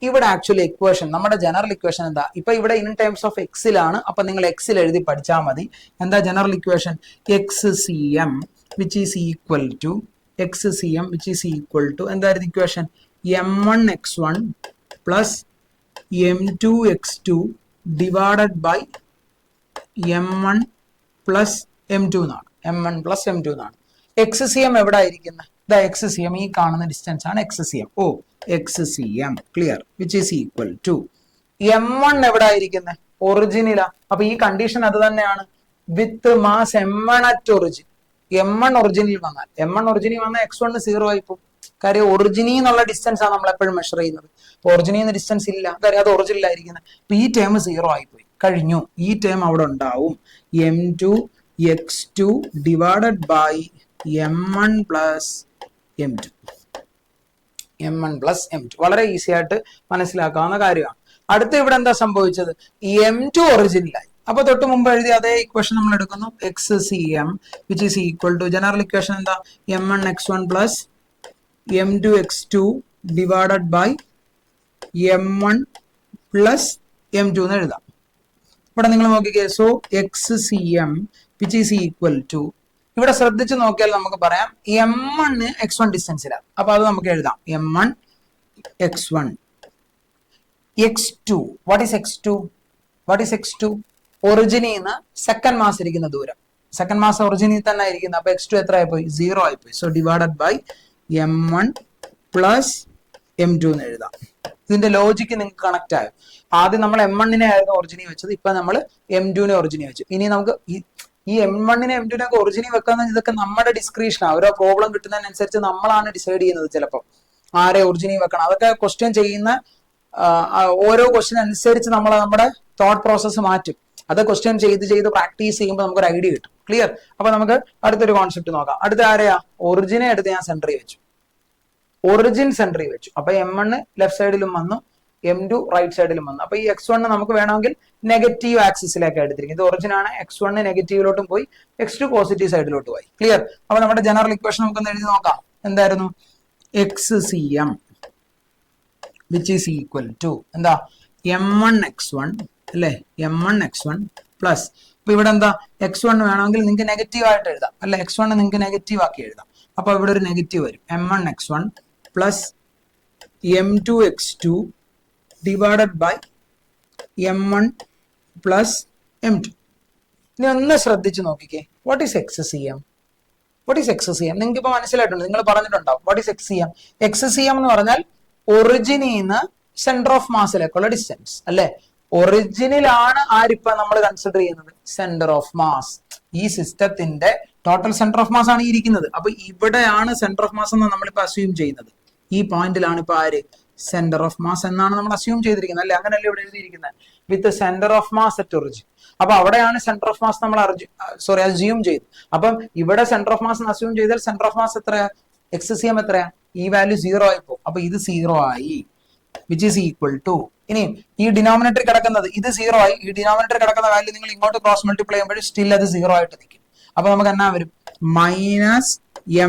ഇവിടെ ആക്ച്വലി ഇക്വേഷൻ, നമ്മുടെ ജനറൽ ഇക്വേഷൻ എന്താ? ഇപ്പൊ ഇവിടെ ഇൻ ടേംസ് ഓഫ് എക്സിലാണ്, അപ്പൊ നിങ്ങൾ എക്സിൽ എഴുതി പഠിച്ചാൽ മതി. എന്താ general equation? XCM which is equal to XCM which is equal to എന്തായിരുന്നു equation? M1 X1 plus M2 X2 divided by M1 plus M2 എന്നാണ്. M1 plus M2 എന്നാണ്. XCM എവിടെ ആയിരിക്കുന്നത്? ദാ XCM, ഈ കാണുന്ന ഡിസ്റ്റൻസ് ആണ് XCM. ഓ, XCM clear, which is equal to M1 എവിടെ ആയിരിക്കുന്നത്? ഒറിജിനിലാ. അപ്പൊ ഈ കണ്ടീഷൻ അത് തന്നെയാണ്. വിത്ത് mass M1 at origin. M1 ഒറിജിനിൽ വന്നാൽ, M1 ഒറിജിനിൽ വന്നാൽ X1 0 ആയി പോകും. കാര്യം ഒറിജിനിൽ നിന്നുള്ള ഡിസ്റ്റൻസ് ആണ് നമ്മൾ എപ്പോഴും മെഷർ ചെയ്യുന്നത്. ഒറിജിനിൽ നിന്ന് ഡിസ്റ്റൻസ് ഇല്ല, കാര്യം അത് ഒറിജിനിലായിരിക്കുന്നത്. അപ്പൊ ഈ ടേം 0 ആയിപ്പോയി, കഴിഞ്ഞു. ഈ ടേം അവിടെ ഉണ്ടാവും. M2 X2 divided by M1 plus M2. M1 plus M2 വളരെ ഈസി ആയിട്ട് മനസ്സിലാക്കാവുന്ന കാര്യമാണ്. അടുത്ത ഇവിടെ എന്താ സംഭവിച്ചത്? M2 ഒറിജിനിലായി. അപ്പൊ തൊട്ട് മുമ്പ് എഴുതിയ അതേ ഇക്വേഷൻ നമ്മൾ എടുക്കുന്നു. XCM which is equal to general equation എന്താ? M1 X1 plus M2 X2 divided by M1 plus M2 എന്ന് എഴുതാം. ഇവിടെ നിങ്ങൾ നോക്കിക്കേ, so XCM which is equal to, ഇവിടെ ശ്രദ്ധിച്ച് നോക്കിയാൽ നമുക്ക് പറയാം M1 X1 ഡിസ്റ്റൻസിലാണ്. അപ്പൊ അത് നമുക്ക് എഴുതാം. M1 X1 X2. What is X2? What is X2? ഒറിജിനിൽ നിന്ന് സെക്കൻഡ് മാസ് ഇരിക്കുന്ന ദൂരം. സെക്കൻഡ് മാസ് ഒറിജിനിൽ തന്നെ ആയിരിക്കുന്നത്. അപ്പൊ X2 എത്ര ആയിപ്പോയി? 0 ആയിപ്പോയി. So divided by M1 plus M2 എന്ന് എഴുതാം. ഇതിന്റെ ലോജിക്ക് നിങ്ങൾക്ക് കണക്ട് ആയോ? ആദ്യം നമ്മൾ M1 ആയിരുന്നു ഒറിജിനിൽ വെച്ചത്, ഇപ്പൊ നമ്മൾ M2 ഒറിജിനിൽ വെച്ചു. ഇനി നമുക്ക് ഈ M1 M2 ഒറിജിനിൽ വെക്കാന്ന്, ഇതൊക്കെ നമ്മുടെ ഡിസ്ക്രിപ്ഷനാണ്. ഓരോ പ്രോബ്ലം കിട്ടുന്നതിനനുസരിച്ച് നമ്മളാണ് ഡിസൈഡ് ചെയ്യുന്നത്. ചിലപ്പോൾ ആരെ ഒറിജിനിൽ വെക്കണം, അതൊക്കെ ക്വസ്റ്റ്യൻ ചെയ്യുന്ന ഓരോ ക്വസ്റ്റ്യൻ അനുസരിച്ച് നമ്മൾ നമ്മുടെ തോട്ട് പ്രോസസ്സ് മാറ്റും. അത് ക്വസ്റ്റ്യൻ ചെയ്ത് പ്രാക്ടീസ് ചെയ്യുമ്പോൾ നമുക്കൊരു ഐഡിയ കിട്ടും. ക്ലിയർ? അപ്പൊ നമുക്ക് അടുത്തൊരു കോൺസെപ്റ്റ് നോക്കാം. അടുത്ത ആരെയാ? ഒറിജിനെ എടുത്ത് ഞാൻ സെന്ററിൽ വെച്ചു. ഒറിജിൻ സെന്ററിൽ വെച്ചു. അപ്പൊ M1 ലെഫ്റ്റ് സൈഡിലും വന്നു, M2 റൈറ്റ് സൈഡിലും വന്നു. അപ്പൊ ഈ X1 നമുക്ക് വേണമെങ്കിൽ നെഗറ്റീവ് ആക്സിസിലേക്ക് എടുത്തിരിക്കും. ഇത് ഒറിജിൻ ആണ്. X1 നെഗറ്റീവിലോട്ടും പോയി, X2 പോസിറ്റീവ് സൈഡിലോട്ട് പോയി. ക്ലിയർ? അപ്പൊ നമ്മുടെ ജനറൽ ഇക്വേഷൻ നമുക്കൊന്ന് എഴുതി നോക്കാം. എന്തായിരുന്നു? XCM which is equal to എന്താ? M1 X1 അല്ലെ? M1 X1 പ്ലസ്, അപ്പൊ ഇവിടെ എന്താ? X1 വേണമെങ്കിൽ നിങ്ങൾക്ക് നെഗറ്റീവ് ആയിട്ട് എഴുതാം, അല്ലെ? X1 നിങ്ങൾക്ക് നെഗറ്റീവ് ആക്കി എഴുതാം. അപ്പൊ ഇവിടെ ഒരു നെഗറ്റീവ് വരും. M1 X1 plus M2 X2 divided by M1 plus M2. ഇനി ഒന്ന് ശ്രദ്ധിച്ചു നോക്കിക്കേ, what is XCM? What is XCM? നിങ്ങൾക്ക് ഇപ്പൊ മനസ്സിലായിട്ടുണ്ട്, നിങ്ങൾ പറഞ്ഞിട്ടുണ്ടാവും. What is XCM? XCM എന്ന് പറഞ്ഞാൽ ഒറിജിനിൽ നിന്ന് സെന്റർ ഓഫ് മാസിലേക്കുള്ള ഡിസ്റ്റൻസ്, അല്ലെ? ഒറിജിനിലാണ് ആരിപ്പ നമ്മൾ കൺസിഡർ ചെയ്യുന്നത്? Centre of mass. ഈ സിസ്റ്റത്തിന്റെ ടോട്ടൽ സെന്റർ ഓഫ് മാസ് ആണ് ഈ ഇരിക്കുന്നത്. അപ്പൊ ഇവിടെയാണ് സെന്റർ ഓഫ് മാസ് എന്ന് നമ്മളിപ്പോ അസ്യൂം ചെയ്യുന്നത്. ഈ പോയിന്റിലാണ് ഇപ്പൊ ആര്? സെന്റർ ഓഫ് മാസ് എന്നാണ് നമ്മൾ അസ്യൂം ചെയ്തിരിക്കുന്നത്, അല്ലെ? അങ്ങനെയല്ലേ ഇവിടെ എഴുതിയിരിക്കുന്നത്? വിത്ത് centre of mass at origin. അപ്പൊ അവിടെയാണ് സെന്റർ ഓഫ് മാസ് നമ്മൾ അസ്യൂം ചെയ്തു. അപ്പം ഇവിടെ സെന്റർ ഓഫ് മാസ് അസ്യൂം ചെയ്താൽ സെന്റർ ഓഫ് മാസ് എത്രയാ? XCM എത്രയാ? ഈ വാല്യൂ 0 ആയി പോകും. അപ്പൊ ഇത് 0 ആയി, വിച്ച് ഈസ് ഈക്വൽ ടു, ഇനി ഈ ഡിനോമിനേറ്റർ കിടക്കുന്നത് ഇത് 0 ആയി. ഈ ഡിനോമിനേറ്റർ കിടക്കുന്ന വാല്യൂ നിങ്ങൾ ഇങ്ങോട്ട് ക്രോസ് മൾട്ടിപ്ലൈ ചെയ്യുമ്പോൾ സ്റ്റിൽ അത് 0 ആയിട്ട് നിൽക്കും. അപ്പൊ നമുക്ക് എന്നാ വരും? Minus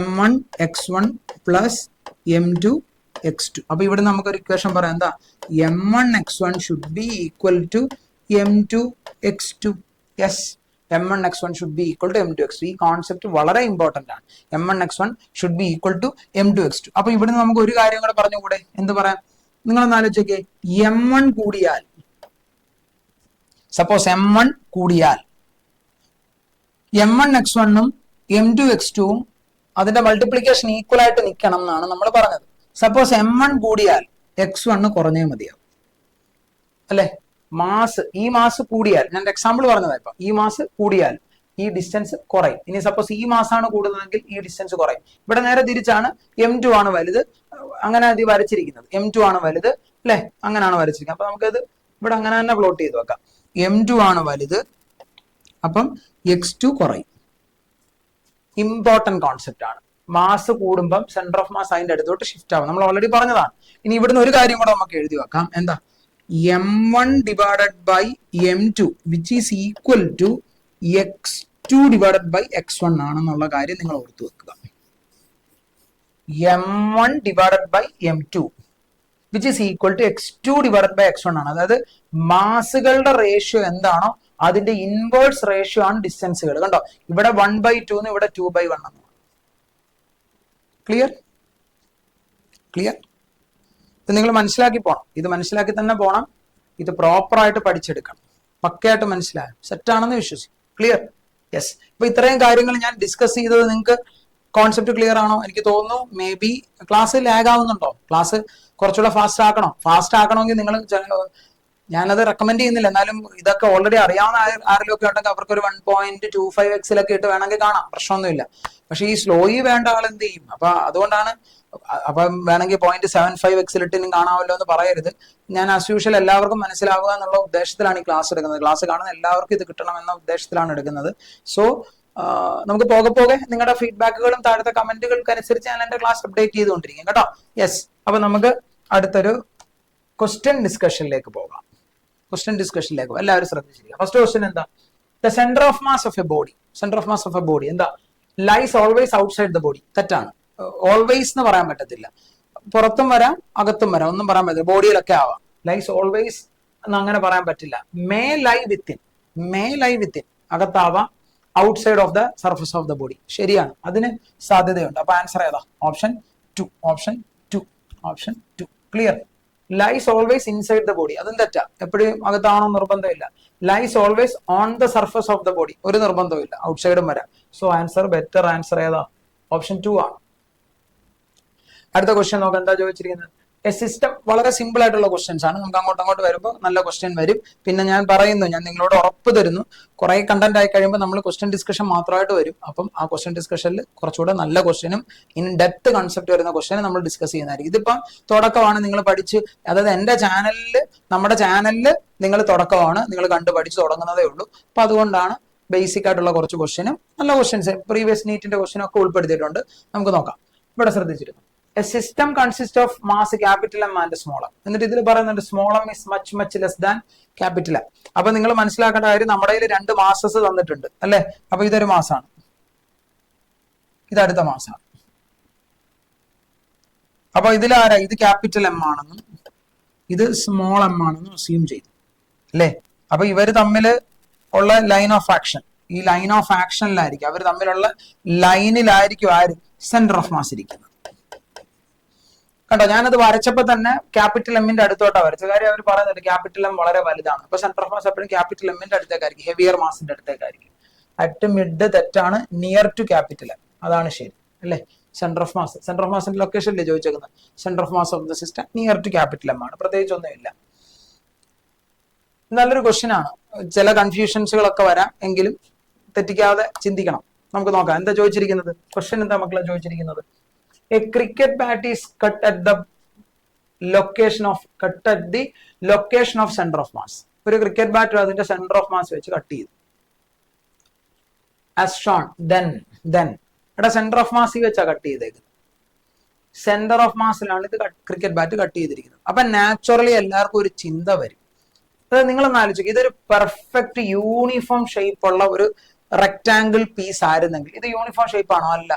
M1 X1 plus M2 X2. അപ്പൊ ഇവിടെ നമുക്കൊരു ഇക്വേഷൻ പറയാം. എന്താ? M1 X1 should be equal to M2 X2. Yes, m1x1 should be equal to m2x2. ഈ കോൺസെപ്റ്റ് വളരെ ഇമ്പോർട്ടന്റ് ആണ്. m1x1 should be equal to m2x2. അപ്പൊ ഇവിടുന്ന് നമുക്ക് ഒരു കാര്യം കൂടെ പറഞ്ഞുകൂടെ? എന്ത് പറയാം? നിങ്ങളൊന്ന് ആലോചിച്ചേ, m1 കൂടിയാൽ, സപ്പോസ് m1 കൂടിയാൽ m1x1ഉം m2x2ഉം അതിന്റെ മൾട്ടിപ്ലിക്കേഷൻ ഈക്വൽ ആയിട്ട് നിൽക്കണം എന്നാണ് നമ്മൾ പറഞ്ഞത്. സപ്പോസ് m1 കൂടിയാൽ x1 കുറഞ്ഞേ മതിയാവും അല്ലെ? ഈ മാസ് കൂടിയാൽ, ഞാൻ എക്സാമ്പിൾ പറഞ്ഞതാ, ഇപ്പൊ ഈ മാസ് കൂടിയാൽ ഈ ഡിസ്റ്റൻസ് കുറയും. ഇനി സപ്പോസ് ഈ മാസമാണ് കൂടുന്നതെങ്കിൽ ഈ ഡിസ്റ്റൻസ് കുറയും. ഇവിടെ നേരെ തിരിച്ചാണ്, m2 ആണ് വലുത്, അങ്ങനെ അത് വരച്ചിരിക്കുന്നത്. m2 ആണ് വലുത് അല്ലെ? അങ്ങനെയാണ് വരച്ചിരിക്കുന്നത്. അപ്പൊ നമുക്കത് ഇവിടെ അങ്ങനെ തന്നെ പ്ലോട്ട് ചെയ്ത് വെക്കാം. m2 ആണ് വലുത്, അപ്പം x2 കുറയും. ഇമ്പോർട്ടന്റ് കോൺസെപ്റ്റ് ആണ്. മാസ് കൂടുമ്പം സെന്റർ ഓഫ് മാസ് അതിന്റെ അടുത്തോട്ട് ഷിഫ്റ്റ് ആവും. നമ്മൾ ഓൾറെഡി പറഞ്ഞതാണ്. ഇനി ഇവിടുന്ന് ഒരു കാര്യം കൂടെ നമുക്ക് എഴുതി വെക്കാം. എന്താ? m1 divided by m2 which is equal to x2 divided by x1 ആണെന്നുള്ള കാര്യം നിങ്ങൾ ഓർത്തു വെക്കുക. m1 divided by m2 which is equal to x2 divided by x1 ആണ്. അതായത് മാസുകളുടെ റേഷ്യോ എന്താണോ അതിന്റെ ഇൻവേഴ്സ് റേഷ്യോ ആണ് ഡിസ്റ്റൻസുകൾ. കണ്ടോ, ഇവിടെ 1/2 ഇവിടെ 2/1 ആണ്. ക്ലിയർ? ഇത് നിങ്ങൾ മനസ്സിലാക്കി പോണം. ഇത് മനസ്സിലാക്കി തന്നെ പോണം. ഇത് പ്രോപ്പർ ആയിട്ട് പഠിച്ചെടുക്കണം. പക്കയായിട്ട് മനസ്സിലായോ? സെറ്റാണെന്ന് വിശ്വസിക്കും. ക്ലിയർ? യെസ്. അപ്പൊ ഇത്രയും കാര്യങ്ങൾ ഞാൻ ഡിസ്കസ് ചെയ്തത് നിങ്ങൾക്ക് കോൺസെപ്റ്റ് ക്ലിയർ ആണോ? എനിക്ക് തോന്നുന്നു മേ ബി ക്ലാസ് ലാഗ് ആവുന്നുണ്ടോ? ക്ലാസ് കുറച്ചുകൂടെ ഫാസ്റ്റ് ആക്കണോ? ഫാസ്റ്റ് ആക്കണമെങ്കിൽ നിങ്ങൾ, ഞാനത് റെക്കമെൻഡ് ചെയ്യുന്നില്ല, എന്നാലും ഇതൊക്കെ ഓൾറെഡി അറിയാവുന്ന ആരെങ്കിലും ഒക്കെ ഉണ്ടെങ്കിൽ അവർക്ക് ഒരു 1.25x ഇട്ട് വേണമെങ്കിൽ കാണാം, പ്രശ്നമൊന്നുമില്ല. പക്ഷെ ഈ സ്ലോയി വേണ്ട ആൾ എന്ത് ചെയ്യും? അപ്പൊ അതുകൊണ്ടാണ്, അപ്പം വേണമെങ്കിൽ 0.75x ഇട്ടിനും കാണാമല്ലോ എന്ന് പറയരുത്. ഞാൻ ആസ് യൂഷ്വൽ എല്ലാവർക്കും മനസ്സിലാവുക എന്നുള്ള ഉദ്ദേശത്തിലാണ് ഈ ക്ലാസ് എടുക്കുന്നത്. ക്ലാസ് കാണുന്ന എല്ലാവർക്കും ഇത് കിട്ടണം എന്ന ഉദ്ദേശത്തിലാണ് എടുക്കുന്നത്. സോ നമുക്ക് പോകെ പോകെ നിങ്ങളുടെ ഫീഡ്ബാക്കുകളും താഴത്തെ കമന്റുകൾക്ക് അനുസരിച്ച് ഞാൻ എന്റെ ക്ലാസ് അപ്ഡേറ്റ് ചെയ്തുകൊണ്ടിരിക്കും കേട്ടോ. യെസ്. അപ്പൊ നമുക്ക് അടുത്തൊരു ക്വസ്റ്റ്യൻ ഡിസ്കഷനിലേക്ക് പോകാം. എല്ലാവരും ശ്രദ്ധിച്ചിരിക്കുക. ഫസ്റ്റ് ക്വസ്റ്റ്യൻ എന്താ? The centre of mass of a body എന്താ? Lies always outside the body. തെറ്റാണ്. ഓൾവേസ് എന്ന് പറയാൻ പറ്റത്തില്ല. പുറത്തും വരാം, അകത്തും വരാം, ഒന്നും പറയാൻ പറ്റില്ല. ബോഡിയിലൊക്കെ ആവാം. ലൈസ് ഓൾവേസ് എന്ന് അങ്ങനെ പറയാൻ പറ്റില്ല. മേ ലൈ വിത്തിൻ അകത്താവാം, outside of the surface of the body. ശരിയാണ്, അതിന് സാധ്യതയുണ്ട്. അപ്പൊ ആൻസർ ഏതാ? Option two. Clear? Lies always inside the body, അതും തെറ്റാ. എപ്പോഴും അകത്താണോ നിർബന്ധമില്ല. Lies always on the surface of the body, ഒരു നിർബന്ധവും ഇല്ല, ഔട്ട്സൈഡും വരാം. സോ ബെറ്റർ ആൻസർ ഏതാ? ഓപ്ഷൻ 2 ആണ്. അടുത്ത ക്വസ്റ്റ്യൻ നോക്കാം. എന്താ ചോദിച്ചിരിക്കുന്നത്? A system. വളരെ സിമ്പിൾ ആയിട്ടുള്ള ക്വസ്റ്റ്യൻസ് ആണ്. നമുക്ക് അങ്ങോട്ട് വരുമ്പോൾ നല്ല ക്വസ്റ്റ്യൻ വരും. പിന്നെ ഞാൻ നിങ്ങളോട് ഉറപ്പ് തരുന്നു, കുറെ കണ്ടന്റ് ആയി കഴിയുമ്പോൾ നമ്മൾ ക്വസ്റ്റ്യൻ ഡിസ്കഷൻ മാത്രമായിട്ട് വരും. അപ്പം ആ ക്വസ്റ്റ്യൻ ഡിസ്കഷനിൽ കുറച്ചുകൂടെ നല്ല ക്വസ്റ്റ്യനും ഇൻ ഡെപ്ത് കൺസെപ്റ്റ് വരുന്ന ക്വസ്റ്റ്യൻ നമ്മൾ ഡിസ്കസ് ചെയ്യുന്നതായിരിക്കും. ഇതിപ്പം തുടക്കമാണ്, നിങ്ങൾ പഠിച്ച്, അതായത് നമ്മുടെ ചാനലിൽ നിങ്ങൾ തുടക്കമാണ്, നിങ്ങൾ കണ്ടു പഠിച്ച് തുടങ്ങുന്നതേ ഉള്ളൂ. അപ്പൊ അതുകൊണ്ടാണ് ബേസിക് ആയിട്ടുള്ള കുറച്ച് ക്വസ്റ്റ്യനും നല്ല ക്വസ്റ്റ്യൻസ് പ്രീവിയസ് നീറ്റിന്റെ ക്വസ്റ്റ്യനും ഒക്കെ ഉൾപ്പെടുത്തിയിട്ടുണ്ട്. നമുക്ക് നോക്കാം. ഇവിടെ ശ്രദ്ധിച്ചിരുന്നു, A system consist of mass capital M and small M. എന്നിട്ട് ഇതിൽ പറയുന്നുണ്ട് small M is much less than capital M. അപ്പൊ നിങ്ങൾ മനസ്സിലാക്കേണ്ട കാര്യം, നമ്മുടെ കയ്യിൽ 2 മാസസ് തന്നിട്ടുണ്ട് അല്ലെ? അപ്പൊ ഇതൊരു മാസാണ്, ഇത് അടുത്ത മാസമാണ്. അപ്പൊ ഇതിലാരാ? ഇത് ക്യാപിറ്റൽ എം ആണെന്നും ഇത് സ്മോൾ എം ആണെന്നും അസ്യൂം ചെയ്തു അല്ലെ? അപ്പൊ ഇവര് തമ്മിൽ ഉള്ള ലൈൻ ഓഫ് ആക്ഷൻ, ഈ ലൈൻ ഓഫ് ആക്ഷനിലായിരിക്കും, അവർ തമ്മിലുള്ള ലൈനിലായിരിക്കും ആര്? സെന്റർ ഓഫ് മാസ് ഇരിക്കുന്നത്. കണ്ടോ, ഞാനത് വരച്ചപ്പോ തന്നെ ക്യാപിറ്റൽ എമ്മിന്റെ അടുത്തോട്ടാണ് വരച്ചത്. കാര്യം അവർ പറയുന്നുണ്ട് ക്യാപിറ്റൽ എം വളരെ വലുതാണ്. അപ്പൊ സെന്റർ ഓഫ് മാസ് എപ്പോഴും ക്യാപിറ്റൽ എമ്മിന്റെ അടുത്തേക്കായിരിക്കും, ഹെവിയർ മാസിന്റെ അടുത്തേക്കായിരിക്കും. അറ്റ് മിഡ് തെറ്റാണ്, നിയർ ടു ക്യാപിറ്റൽ എം അതാണ് ശരി അല്ലെ? സെന്റർ ഓഫ് മാസിന്റെ ലൊക്കേഷൻ അല്ലേ ചോദിച്ചേക്കുന്നത്? Centre of mass of the system near to capital M ആണ്. പ്രത്യേകിച്ച് ഒന്നുമില്ല. നല്ലൊരു ക്വസ്റ്റ്യൻ ആണ്. ചില കൺഫ്യൂഷൻസുകളൊക്കെ വരാം, എങ്കിലും തെറ്റിക്കാതെ ചിന്തിക്കണം. നമുക്ക് നോക്കാം എന്താ ചോദിച്ചിരിക്കുന്നത്. ക്വസ്റ്റ്യൻ എന്താ മക്കളെ ചോദിച്ചിരിക്കുന്നത്? A cricket bat is cut at the location of center of mass. ഒരു ക്രിക്കറ്റ് ബാറ്റ് അതിന്റെ സെന്റർ ഓഫ് മാസ് വെച്ച് കട്ട് ചെയ്തു. As shown, then എടാ സെന്റർ ഓഫ് മാസ് വെച്ചാ കട്ട് ചെയ്തേക്കുന്നത്. സെന്റർ ഓഫ് മാസിലാണ് ഇത് ക്രിക്കറ്റ് ബാറ്റ് കട്ട് ചെയ്തിരിക്കുന്നത്. അപ്പൊ നാച്ചുറലി എല്ലാവർക്കും ഒരു ചിന്ത വരും. അതായത് നിങ്ങളൊന്ന് ആലോചിക്കുക, ഇതൊരു പെർഫെക്റ്റ് യൂണിഫോം ഷേപ്പ് ഉള്ള ഒരു റെക്ടാംഗിൾ പീസ് ആയിരുന്നെങ്കിൽ, ഇത് യൂണിഫോം ഷേപ്പ് ആണോ? അല്ല.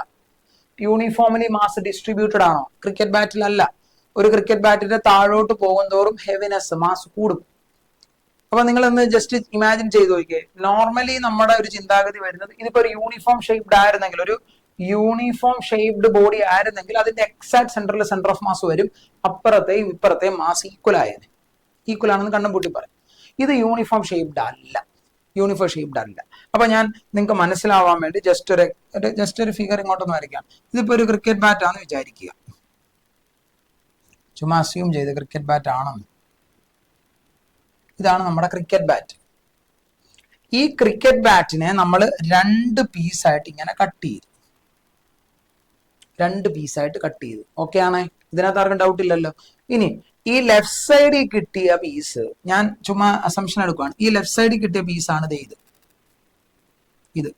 യൂണിഫോംലി മാസ് ഡിസ്ട്രിബ്യൂട്ടഡ് ആണോ? ക്രിക്കറ്റ് ബാറ്റിൽ അല്ല. ഒരു ക്രിക്കറ്റ് ബാറ്റിന്റെ താഴോട്ട് പോകും തോറും ഹെവിനെസ്, മാസ് കൂടും. അപ്പൊ നിങ്ങൾ ഒന്ന് ജസ്റ്റ് ഇമാജിൻ ചെയ്ത് നോക്കിയേ. നോർമലി നമ്മുടെ ഒരു ചിന്താഗതി വരുന്നത്, ഇതിപ്പോ ഒരു യൂണിഫോം ഷേപ്ഡ് ആയിരുന്നെങ്കിൽ, ഒരു യൂണിഫോം ഷേപ്ഡ് ബോഡി ആയിരുന്നെങ്കിൽ അതിന്റെ എക്സാക്ട് സെന്ററിൽ സെന്റർ ഓഫ് മാസ് വരും, അപ്പുറത്തെയും ഇപ്പുറത്തെയും മാസ് ഈക്വൽ ആയേനെ. ഈക്വൽ ആണെന്ന് കണ്ണും പൂട്ടി പറയും. ഇത് യൂണിഫോം ഷേപ്ഡ് അല്ല, യൂണിഫോം ഷേപ്ഡ് അല്ല. അപ്പൊ ഞാൻ നിങ്ങൾക്ക് മനസ്സിലാവാൻ വേണ്ടി ജസ്റ്റ് ഒരു ഫിഗർ ഇങ്ങോട്ടൊന്ന് വരയ്ക്കാം. ഇതിപ്പോ ഒരു ക്രിക്കറ്റ് ബാറ്റ് ആണെന്ന് വിചാരിക്കുക. ചുമ്മാ അസ്യൂം ചെയ്ത് ക്രിക്കറ്റ് ബാറ്റ് ആണെന്ന്. ഇതാണ് നമ്മുടെ ക്രിക്കറ്റ് ബാറ്റ്. ഈ ക്രിക്കറ്റ് ബാറ്റിനെ നമ്മൾ 2 പീസായിട്ട് ഇങ്ങനെ കട്ട് ചെയ്തു. 2 പീസായിട്ട് കട്ട് ചെയ്തു. ഓക്കെ ആണേ? ഇതിനകത്ത് ആർക്കും ഡൗട്ട് ഇല്ലല്ലോ. ഇനി ഈ ലെഫ്റ്റ് സൈഡിൽ കിട്ടിയ പീസ്, ഞാൻ ചുമ്മാ അസംഷൻ എടുക്കുകയാണ്, ഈ ലെഫ്റ്റ് സൈഡിൽ കിട്ടിയ പീസാണ്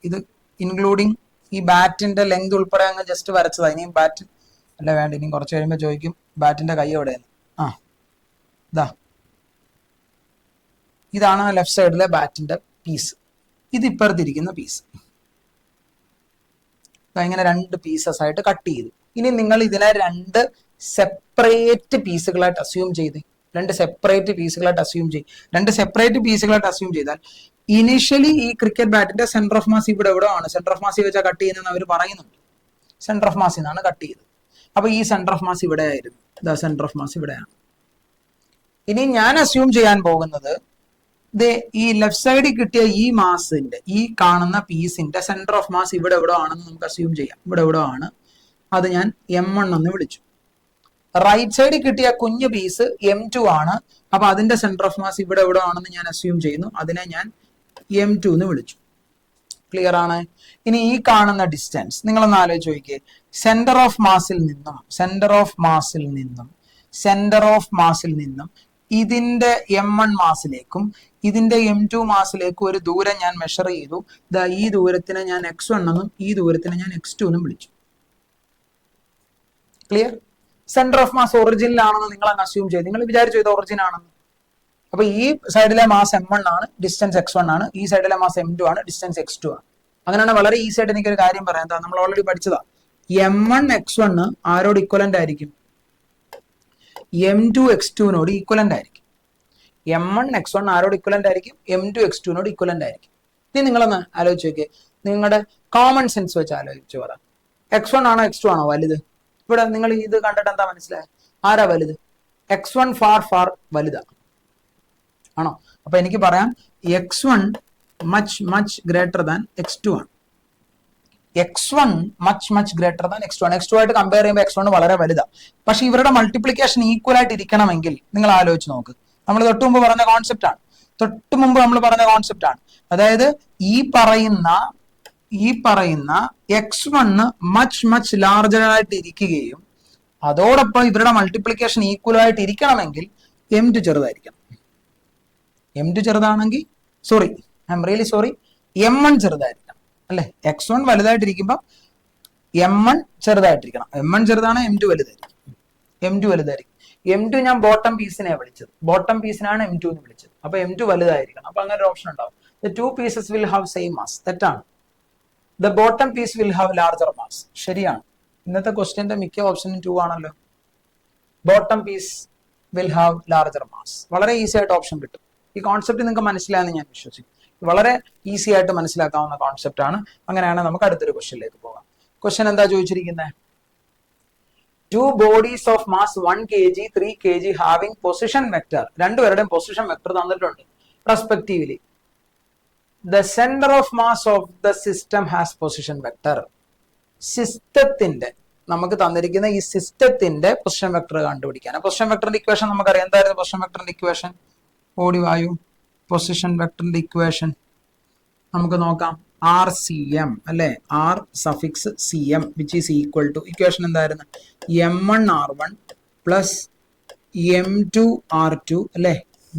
ഇത് ഇൻക്ലൂഡിങ് ഈ ബാറ്റിന്റെ ലെങ്ത് ഉൾപ്പെടെ അങ്ങ് ജസ്റ്റ് വരച്ചതാ. ഇനിയും ബാറ്റ് അല്ല വേണ്ട, ഇനിയും കുറച്ച് കഴിയുമ്പോൾ ചോദിക്കും ബാറ്റിന്റെ കൈ എവിടെയാണ്. ഇതാണ് ലെഫ്റ്റ് സൈഡിലെ ബാറ്റിന്റെ പീസ്. ഇത് ഇപ്പുറത്തിരിക്കുന്ന പീസ്. ഇങ്ങനെ 2 പീസസ് ആയിട്ട് കട്ട് ചെയ്തു. ഇനി നിങ്ങൾ ഇതിനെ 2 സെപ്പറേറ്റ് പീസുകളായിട്ട് അസ്യൂം ചെയ്ത് 2 സെപ്പറേറ്റ് പീസുകളായിട്ട് അസ്യൂം ചെയ്താൽ ഇനിഷ്യലി ഈ ക്രിക്കറ്റ് ബാറ്റിന്റെ സെന്റർ ഓഫ് മാസ് ഇവിടെ ആണ്. സെന്റർ ഓഫ് മാസ് വെച്ചാൽ കട്ട് ചെയ്യുന്നതെന്ന് അവർ പറയുന്നുണ്ട്. സെന്റർ ഓഫ് മാസിൽ നിന്നാണ് കട്ട് ചെയ്തത്. അപ്പൊ ഈ സെന്റർ ഓഫ് മാസ് ഇവിടെ ആയിരുന്നു. സെന്റർ ഓഫ് മാസ് ഇവിടെയാണ്. ഇനി ഞാൻ അസ്യൂം ചെയ്യാൻ പോകുന്നത്, ഈ ലെഫ്റ്റ് സൈഡിൽ കിട്ടിയ ഈ മാസിന്റെ, ഈ കാണുന്ന പീസിന്റെ സെന്റർ ഓഫ് മാസ് ഇവിടെ ആണെന്ന് നമുക്ക് അസ്യൂം ചെയ്യാം. ഇവിടെ ആണ്. അത് ഞാൻ M1 എന്ന് വിളിച്ചു. റൈറ്റ് സൈഡിൽ കിട്ടിയ കുഞ്ഞു പീസ് M2 ആണ്. അപ്പൊ അതിന്റെ സെന്റർ ഓഫ് മാസ് ഇവിടെ ആണെന്ന് ഞാൻ അസ്യൂം ചെയ്യുന്നു. അതിനെ ഞാൻ M2 എന്ന് വിളിച്ചു. ക്ലിയർ ആണ്? ഇനി ഈ കാണുന്ന ഡിസ്റ്റൻസ് നിങ്ങളൊന്ന് ആലോചിച്ച് നോക്കിയേ. സെന്റർ ഓഫ് മാസിൽ നിന്നും ഇതിന്റെ M1 മാസിലേക്കും ഇതിന്റെ M2 മാസിലേക്കും ഒരു ദൂരം ഞാൻ മെഷർ ചെയ്തു. ഈ ദൂരത്തിനെ ഞാൻ x1 എന്നും ഈ ദൂരത്തിനെ ഞാൻ x2 എന്നും വിളിച്ചു. ക്ലിയർ? സെന്റർ ഓഫ് മാസ് ഒറിജിനിലാണെന്ന് നിങ്ങൾ അങ്ങ് അസ്യൂം ചെയ്തു. നിങ്ങൾ വിചാരിച്ചു ഇത് ഒറിജിൻ ആണെന്ന്. അപ്പൊ ഈ സൈഡിലെ മാസ് M1 ആണ്, ഡിസ്റ്റൻസ് x1 ആണ്. ഈ സൈഡിലെ മാസ് M2 ആണ്, ഡിസ്റ്റൻസ് x2 ആണ്. അങ്ങനെയാണ് വളരെ ഈസി ആയിട്ട് എനിക്കൊരു കാര്യം പറയാം. എന്താ, നമ്മൾ ഓൾറെഡി പഠിച്ചതാ. M1 x1 ആരോട് ഇക്വലന്റ് ആയിരിക്കും? M2 x2നോട് ഈക്വലന്റ് ആയിരിക്കും. M1 x1 ആരോട് ഇക്വലന്റ് ആയിരിക്കും? M2 x2നോട് ഇക്വലന്റ് ആയിരിക്കും. ഇനി നിങ്ങളൊന്ന് ആലോചിച്ച് നോക്കിയേ. നിങ്ങളുടെ കോമൺ സെൻസ് വെച്ച് ആലോചിച്ച് പറ. x1 ആണോ x2 ആണോ വലുത്? ഇവിടെ നിങ്ങൾ ഇത് കണ്ടിട്ട് എന്താ മനസ്സിലായത്? ആരാ വലുത്? x1 ഫാർ വലുതാ ആണോ? അപ്പൊ എനിക്ക് പറയാം x1 much greater than x2 ആണ്. x1 much greater than x2 ആണ്. x2 ആയിട്ട് കമ്പയർ ചെയ്യുമ്പോൾ x1 വളരെ വലുതാ. പക്ഷെ ഇവരുടെ മൾട്ടിപ്ലിക്കേഷൻ ഈക്വൽ ആയിട്ട് ഇരിക്കണമെങ്കിൽ നിങ്ങൾ ആലോചിച്ച് നോക്ക്. നമ്മൾ തൊട്ട് മുമ്പ് പറഞ്ഞ കോൺസെപ്റ്റ് ആണ്. അതായത് ഈ പറയുന്ന x1 മച്ച് ലാർജർ ആയിട്ട് ഇരിക്കുകയും അതോടൊപ്പം ഇവരുടെ മൾട്ടിപ്ലിക്കേഷൻ ഈക്വൽ ആയിട്ട് ഇരിക്കണമെങ്കിൽ M2 ചെറുതായിരിക്കണം. M2 ചെറുതാണെങ്കിൽ M1 ചെറുതായിരിക്കണം അല്ലെ? x1 വലുതായിട്ടിരിക്കുമ്പോൾ M1 ചെറുതായിട്ടിരിക്കണം. M1 ചെറുതാണ്, M2 വലുതായിരിക്കും. M2 ഞാൻ ബോട്ടം പീസിനെ വിളിച്ചത്. ബോട്ടം പീസിനാണ് M2 എന്ന് വിളിച്ചത്. അപ്പൊ M2 വലുതായിരിക്കണം. അപ്പൊ അങ്ങനെ ഒരു ഓപ്ഷൻ ഉണ്ടാവും. The 2 pieces will have same mass. തെറ്റാണ്. The bottom piece will have larger mass. ശരിയാണ്. ഇന്നത്തെ ക്വസ്റ്റ്യന്റെ മിക്ക ഓപ്ഷനും 2 ആണല്ലോ. Bottom piece will have larger mass. വളരെ ഈസി ആയിട്ട് ഓപ്ഷൻ കിട്ടും. ഈ കോൺസെപ്റ്റ് നിങ്ങൾക്ക് മനസ്സിലായെന്ന് ഞാൻ വിശ്വസിക്കും. വളരെ ഈസി ആയിട്ട് മനസ്സിലാക്കാവുന്ന കോൺസെപ്റ്റ് ആണ്. അങ്ങനെയാണ് നമുക്ക് അടുത്തൊരു ക്വസ്റ്റ്യനിലേക്ക് പോകാം. ക്വസ്റ്റ്യൻ എന്താ ചോദിച്ചിരിക്കുന്നത്? 2 bodies of mass 1 kg, 3 kg having position vector. രണ്ടുപേരുടെയും പൊസിഷൻ വെക്ടർ തന്നിട്ടുണ്ട് respectively. The center of mass of the system has position vector. സിസ്റ്റത്തിന്റെ, നമുക്ക് തന്നിരിക്കുന്ന ഈ സിസ്റ്റത്തിന്റെ പൊസിഷൻ വെക്ടർ കണ്ടുപിടിക്കാൻ. പൊസിഷൻ വെക്ടറിന്റെ ഇക്വേഷൻ നമുക്കറിയാം. എന്തായിരുന്നു പൊസിഷൻ വെക്ടറിന്റെ ഇക്വേഷൻ? ഓടി വായു. പൊസിഷൻ വെക്ടറിന്റെ ഇക്വേഷൻ നമുക്ക് നോക്കാം. RCM അല്ലെ? R suffix CM which is equal to, equation എന്തായിരുന്നു? M1R1 പ്ലസ് M2R2 അല്ലെ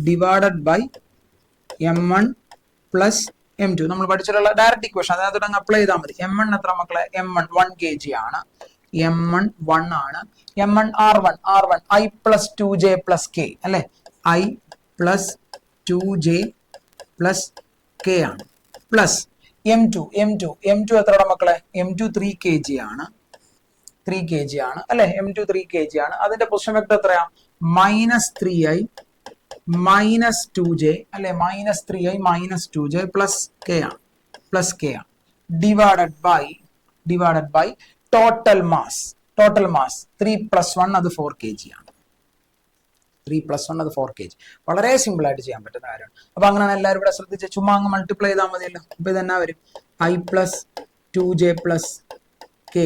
divided by M1 plus M2. നമ്മൾ പഠിച്ചിട്ടുള്ള ഡയറക്റ്റ് ഇക്വേഷൻ, അതിനകത്ത് അങ്ങ് അപ്ലൈ ചെയ്താൽ മതി. M1 എത്ര മക്കളെ? M1 1 kg ആണ്. M1 1 ആണ്. M1 R1 I plus 2j plus k അല്ലെ? I plus 2j plus k ആണ്. പ്ലസ് M2 എത്രയുടെ മക്കളെ? M2 3 kg ആണ്. 3 kg ആണ് അല്ലെ? M2 3 kg ആണ്. അതിന്റെ പൊസിഷൻ വെക്ടർ എത്രയാ? -3i -2j അല്ലെ -3i -2j പ്ലസ് കെ ആണ് ഡിവൈഡഡ് ബൈ ടോട്ടൽ മാസ് 3 + 1 അത് 4 kg ആണ്. 3 + 1 അത് 4 kg. വളരെ സിമ്പിൾ ആയിട്ട് ചെയ്യാൻ പറ്റുന്ന കാര്യമാണ്. അപ്പൊ അങ്ങനെയാണ് എല്ലാവരും ഇവിടെ ശ്രദ്ധിച്ച് ചുമ്മാ അങ്ങ് മൾട്ടിപ്ലൈ ചെയ്താൽ മതിയല്ലോ. അപ്പൊ ഇതെന്നാ വരും i + 2j + k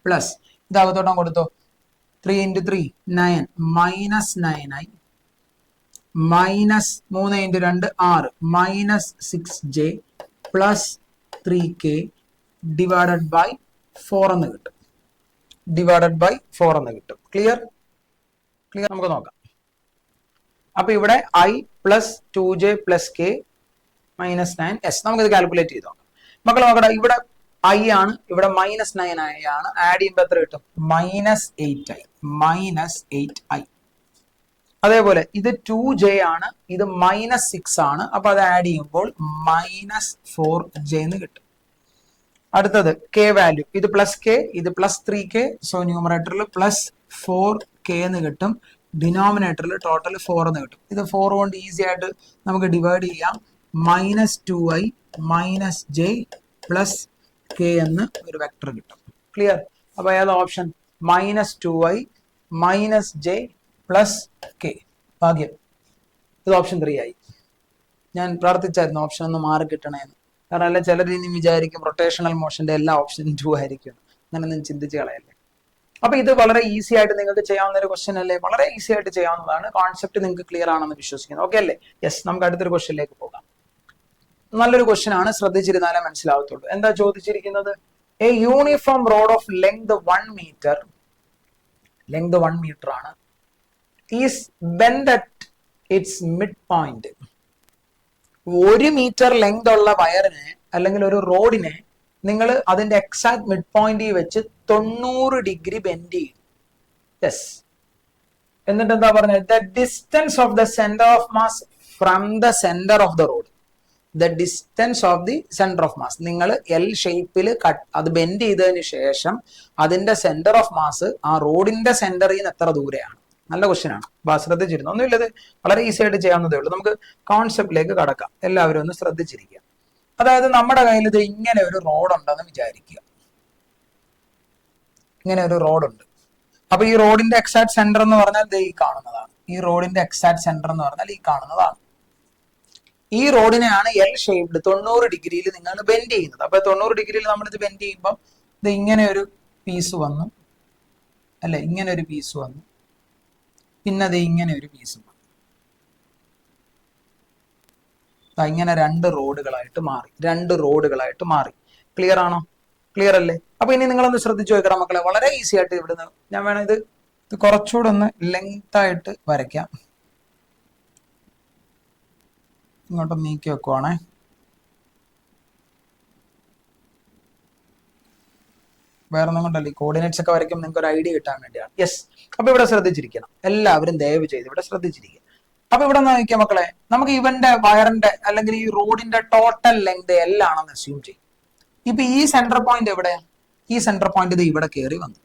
പ്ലസ് ഇതാകത്തോട്ടം കൊടുത്തോ 3 × 3 9 -9i -3 × 2 6 -6j plus 3k divided by 4 എന്ന് കിട്ടും. ക്ലിയർ നമുക്ക് നോക്കാം. അപ്പൊ ഇവിടെ i + 2j + k -9 നമുക്കിത് കാൽക്കുലേറ്റ് ചെയ്ത് നോക്കാം. മക്കൾ നോക്കട്ടെ, ഇവിടെ i ആണ്, ഇവിടെ -9i ആണ്. ആഡ് ചെയ്യുമ്പോൾ എത്ര കിട്ടും? -8i. അതേപോലെ ഇത് 2j ആണ്, ഇത് -6 ആണ്. അപ്പൊ അത് ആഡ് ചെയ്യുമ്പോൾ -4j എന്ന് കിട്ടും. അടുത്തത് k വാല്യൂ, ഇത് +k, ഇത് +3k. സോ ന്യൂമറേറ്ററിൽ +4k എന്ന് കിട്ടും. ഡിനോമിനേറ്ററിൽ ടോട്ടൽ 4 എന്ന് കിട്ടും. ഇത് 4 കൊണ്ട് ഈസി ആയിട്ട് നമുക്ക് ഡിവൈഡ് ചെയ്യാം. -2i -j + k എന്ന് ഒരു വെക്ടർ കിട്ടും. ക്ലിയർ? അപ്പൊ ഏതാ ഓപ്ഷൻ? -2i -j + k. ഭാഗ്യം, ഇത് ഓപ്ഷൻ 3 ആയി. ഞാൻ പ്രാർത്ഥിച്ചായിരുന്നു ഓപ്ഷൻ ഒന്ന് മാറി കിട്ടണേന്ന്. കാരണം അല്ല ചിലർ ഇനി വിചാരിക്കും റൊട്ടേഷണൽ മോഷന്റെ എല്ലാ ഓപ്ഷനും 2 ആയിരിക്കും. അങ്ങനെ ഒന്നും ചിന്തിച്ച് കളയല്ലേ. അപ്പൊ ഇത് വളരെ ഈസി ആയിട്ട് നിങ്ങൾക്ക് ചെയ്യാവുന്ന ഒരു ക്വസ്റ്റ്യൻ അല്ലേ? വളരെ ഈസി ആയിട്ട് ചെയ്യാവുന്നതാണ്. കോൺസെപ്റ്റ് നിങ്ങൾക്ക് ക്ലിയർ ആണെന്ന് വിശ്വസിക്കുന്നു. ഓക്കെ അല്ലേ? യെസ്, നമുക്ക് അടുത്തൊരു ക്വസ്റ്റ്യനിലേക്ക് പോകാം. നല്ലൊരു ക്വസ്റ്റ്യൻ ആണ്, ശ്രദ്ധിച്ചിരുന്നാലേ മനസ്സിലാവത്തുള്ളൂ. എന്താ ചോദിച്ചിരിക്കുന്നത്? A uniform rod of length 1 metre ആണ്, is bend at its mid point. 1 metre length ഉള്ള വയറിനെ അല്ലെങ്കിൽ ഒരു റോഡിനെ നിങ്ങൾ അതിന്റെ എക്സാക്ട് മിഡ് പോയിന്റിൽ വെച്ച് 90 ഡിഗ്രി ബെൻഡ് ചെയ്യും. യെസ്, എന്നിട്ട് എന്താ പറഞ്ഞത്? The distance of the centre of mass from the centre of the road. നിങ്ങൾ എൽ ഷേപ്പിൽ അത് ബെൻഡ് ചെയ്തതിന് ശേഷം അതിന്റെ സെന്റർ ഓഫ് മാസ് ആ റോഡിന്റെ സെന്ററിൽ നിന്ന് എത്ര ദൂരെയാണ്? നല്ല ക്വസ്റ്റ്യൻ ആണ്. ശ്രദ്ധിച്ചിരുന്നു? ഒന്നുമില്ലത്, വളരെ ഈസി ആയിട്ട് ചെയ്യാവുന്നതേ ഉള്ളൂ. നമുക്ക് കോൺസെപ്റ്റിലേക്ക് കടക്കാം. എല്ലാവരും ഒന്ന് ശ്രദ്ധിച്ചിരിക്കുക. അതായത് നമ്മുടെ കയ്യിൽ ഇത് ഇങ്ങനെ ഒരു റോഡ് ഉണ്ടെന്ന് വിചാരിക്കുക. ഇങ്ങനെ ഒരു റോഡുണ്ട്. അപ്പൊ ഈ റോഡിന്റെ എക്സാക്ട് സെന്റർ എന്ന് പറഞ്ഞാൽ ഈ കാണുന്നതാണ്. ഈ റോഡിനെയാണ് എൽ ഷേപ്ഡ് 90 ഡിഗ്രിയിൽ നിങ്ങൾ ബെൻഡ് ചെയ്യുന്നത്. അപ്പൊ 90 ഡിഗ്രിയിൽ നമ്മൾ ഇത് ബെൻഡ് ചെയ്യുമ്പോൾ ഇത് ഇങ്ങനെ ഒരു പീസ് വന്നു അല്ലെ, ഇങ്ങനെ ഒരു പീസ് വന്നു, പിന്നെ അത് ഇങ്ങനെ ഒരു പീസ് വന്നു. ഇങ്ങനെ 2 റോഡുകളായിട്ട് മാറി. ക്ലിയർ ആണോ? ക്ലിയർ അല്ലേ? അപ്പൊ ഇനി നിങ്ങളൊന്ന് ശ്രദ്ധിച്ചു വെക്കണം മക്കളെ. വളരെ ഈസി ആയിട്ട് ഇവിടുന്ന് ഞാൻ വേണം ഇത് കുറച്ചുകൂടെ ഒന്ന് ലെങ്ത് ആയിട്ട് വരയ്ക്കാം. ഇങ്ങോട്ടൊന്ന് നീക്കി വെക്കുവാണേ. വേറെ ഒന്നും കൊണ്ടല്ല, ഈ കോർഡിനേറ്റ്സ് ഒക്കെ വരയ്ക്കും നിങ്ങൾക്ക് ഒരു ഐഡിയ കിട്ടാൻ വേണ്ടിയാണ്. യെസ്, അപ്പൊ ഇവിടെ ശ്രദ്ധിച്ചിരിക്കണം. എല്ലാവരും ദയവ് ചെയ്ത് ഇവിടെ ശ്രദ്ധിച്ചിരിക്കുക. അപ്പൊ ഇവിടെ നോക്കിയാൽ മക്കളെ, നമുക്ക് ഇവന്റെ വയറിന്റെ അല്ലെങ്കിൽ ഈ റോഡിന്റെ ടോട്ടൽ ലെങ്ത് L ആണെന്ന് അസ്യൂം ചെയ്യും. ഇപ്പൊ ഈ സെന്റർ പോയിന്റ് എവിടെയാ? ഈ സെന്റർ പോയിന്റ് ഇത് ഇവിടെ കയറി വന്നു.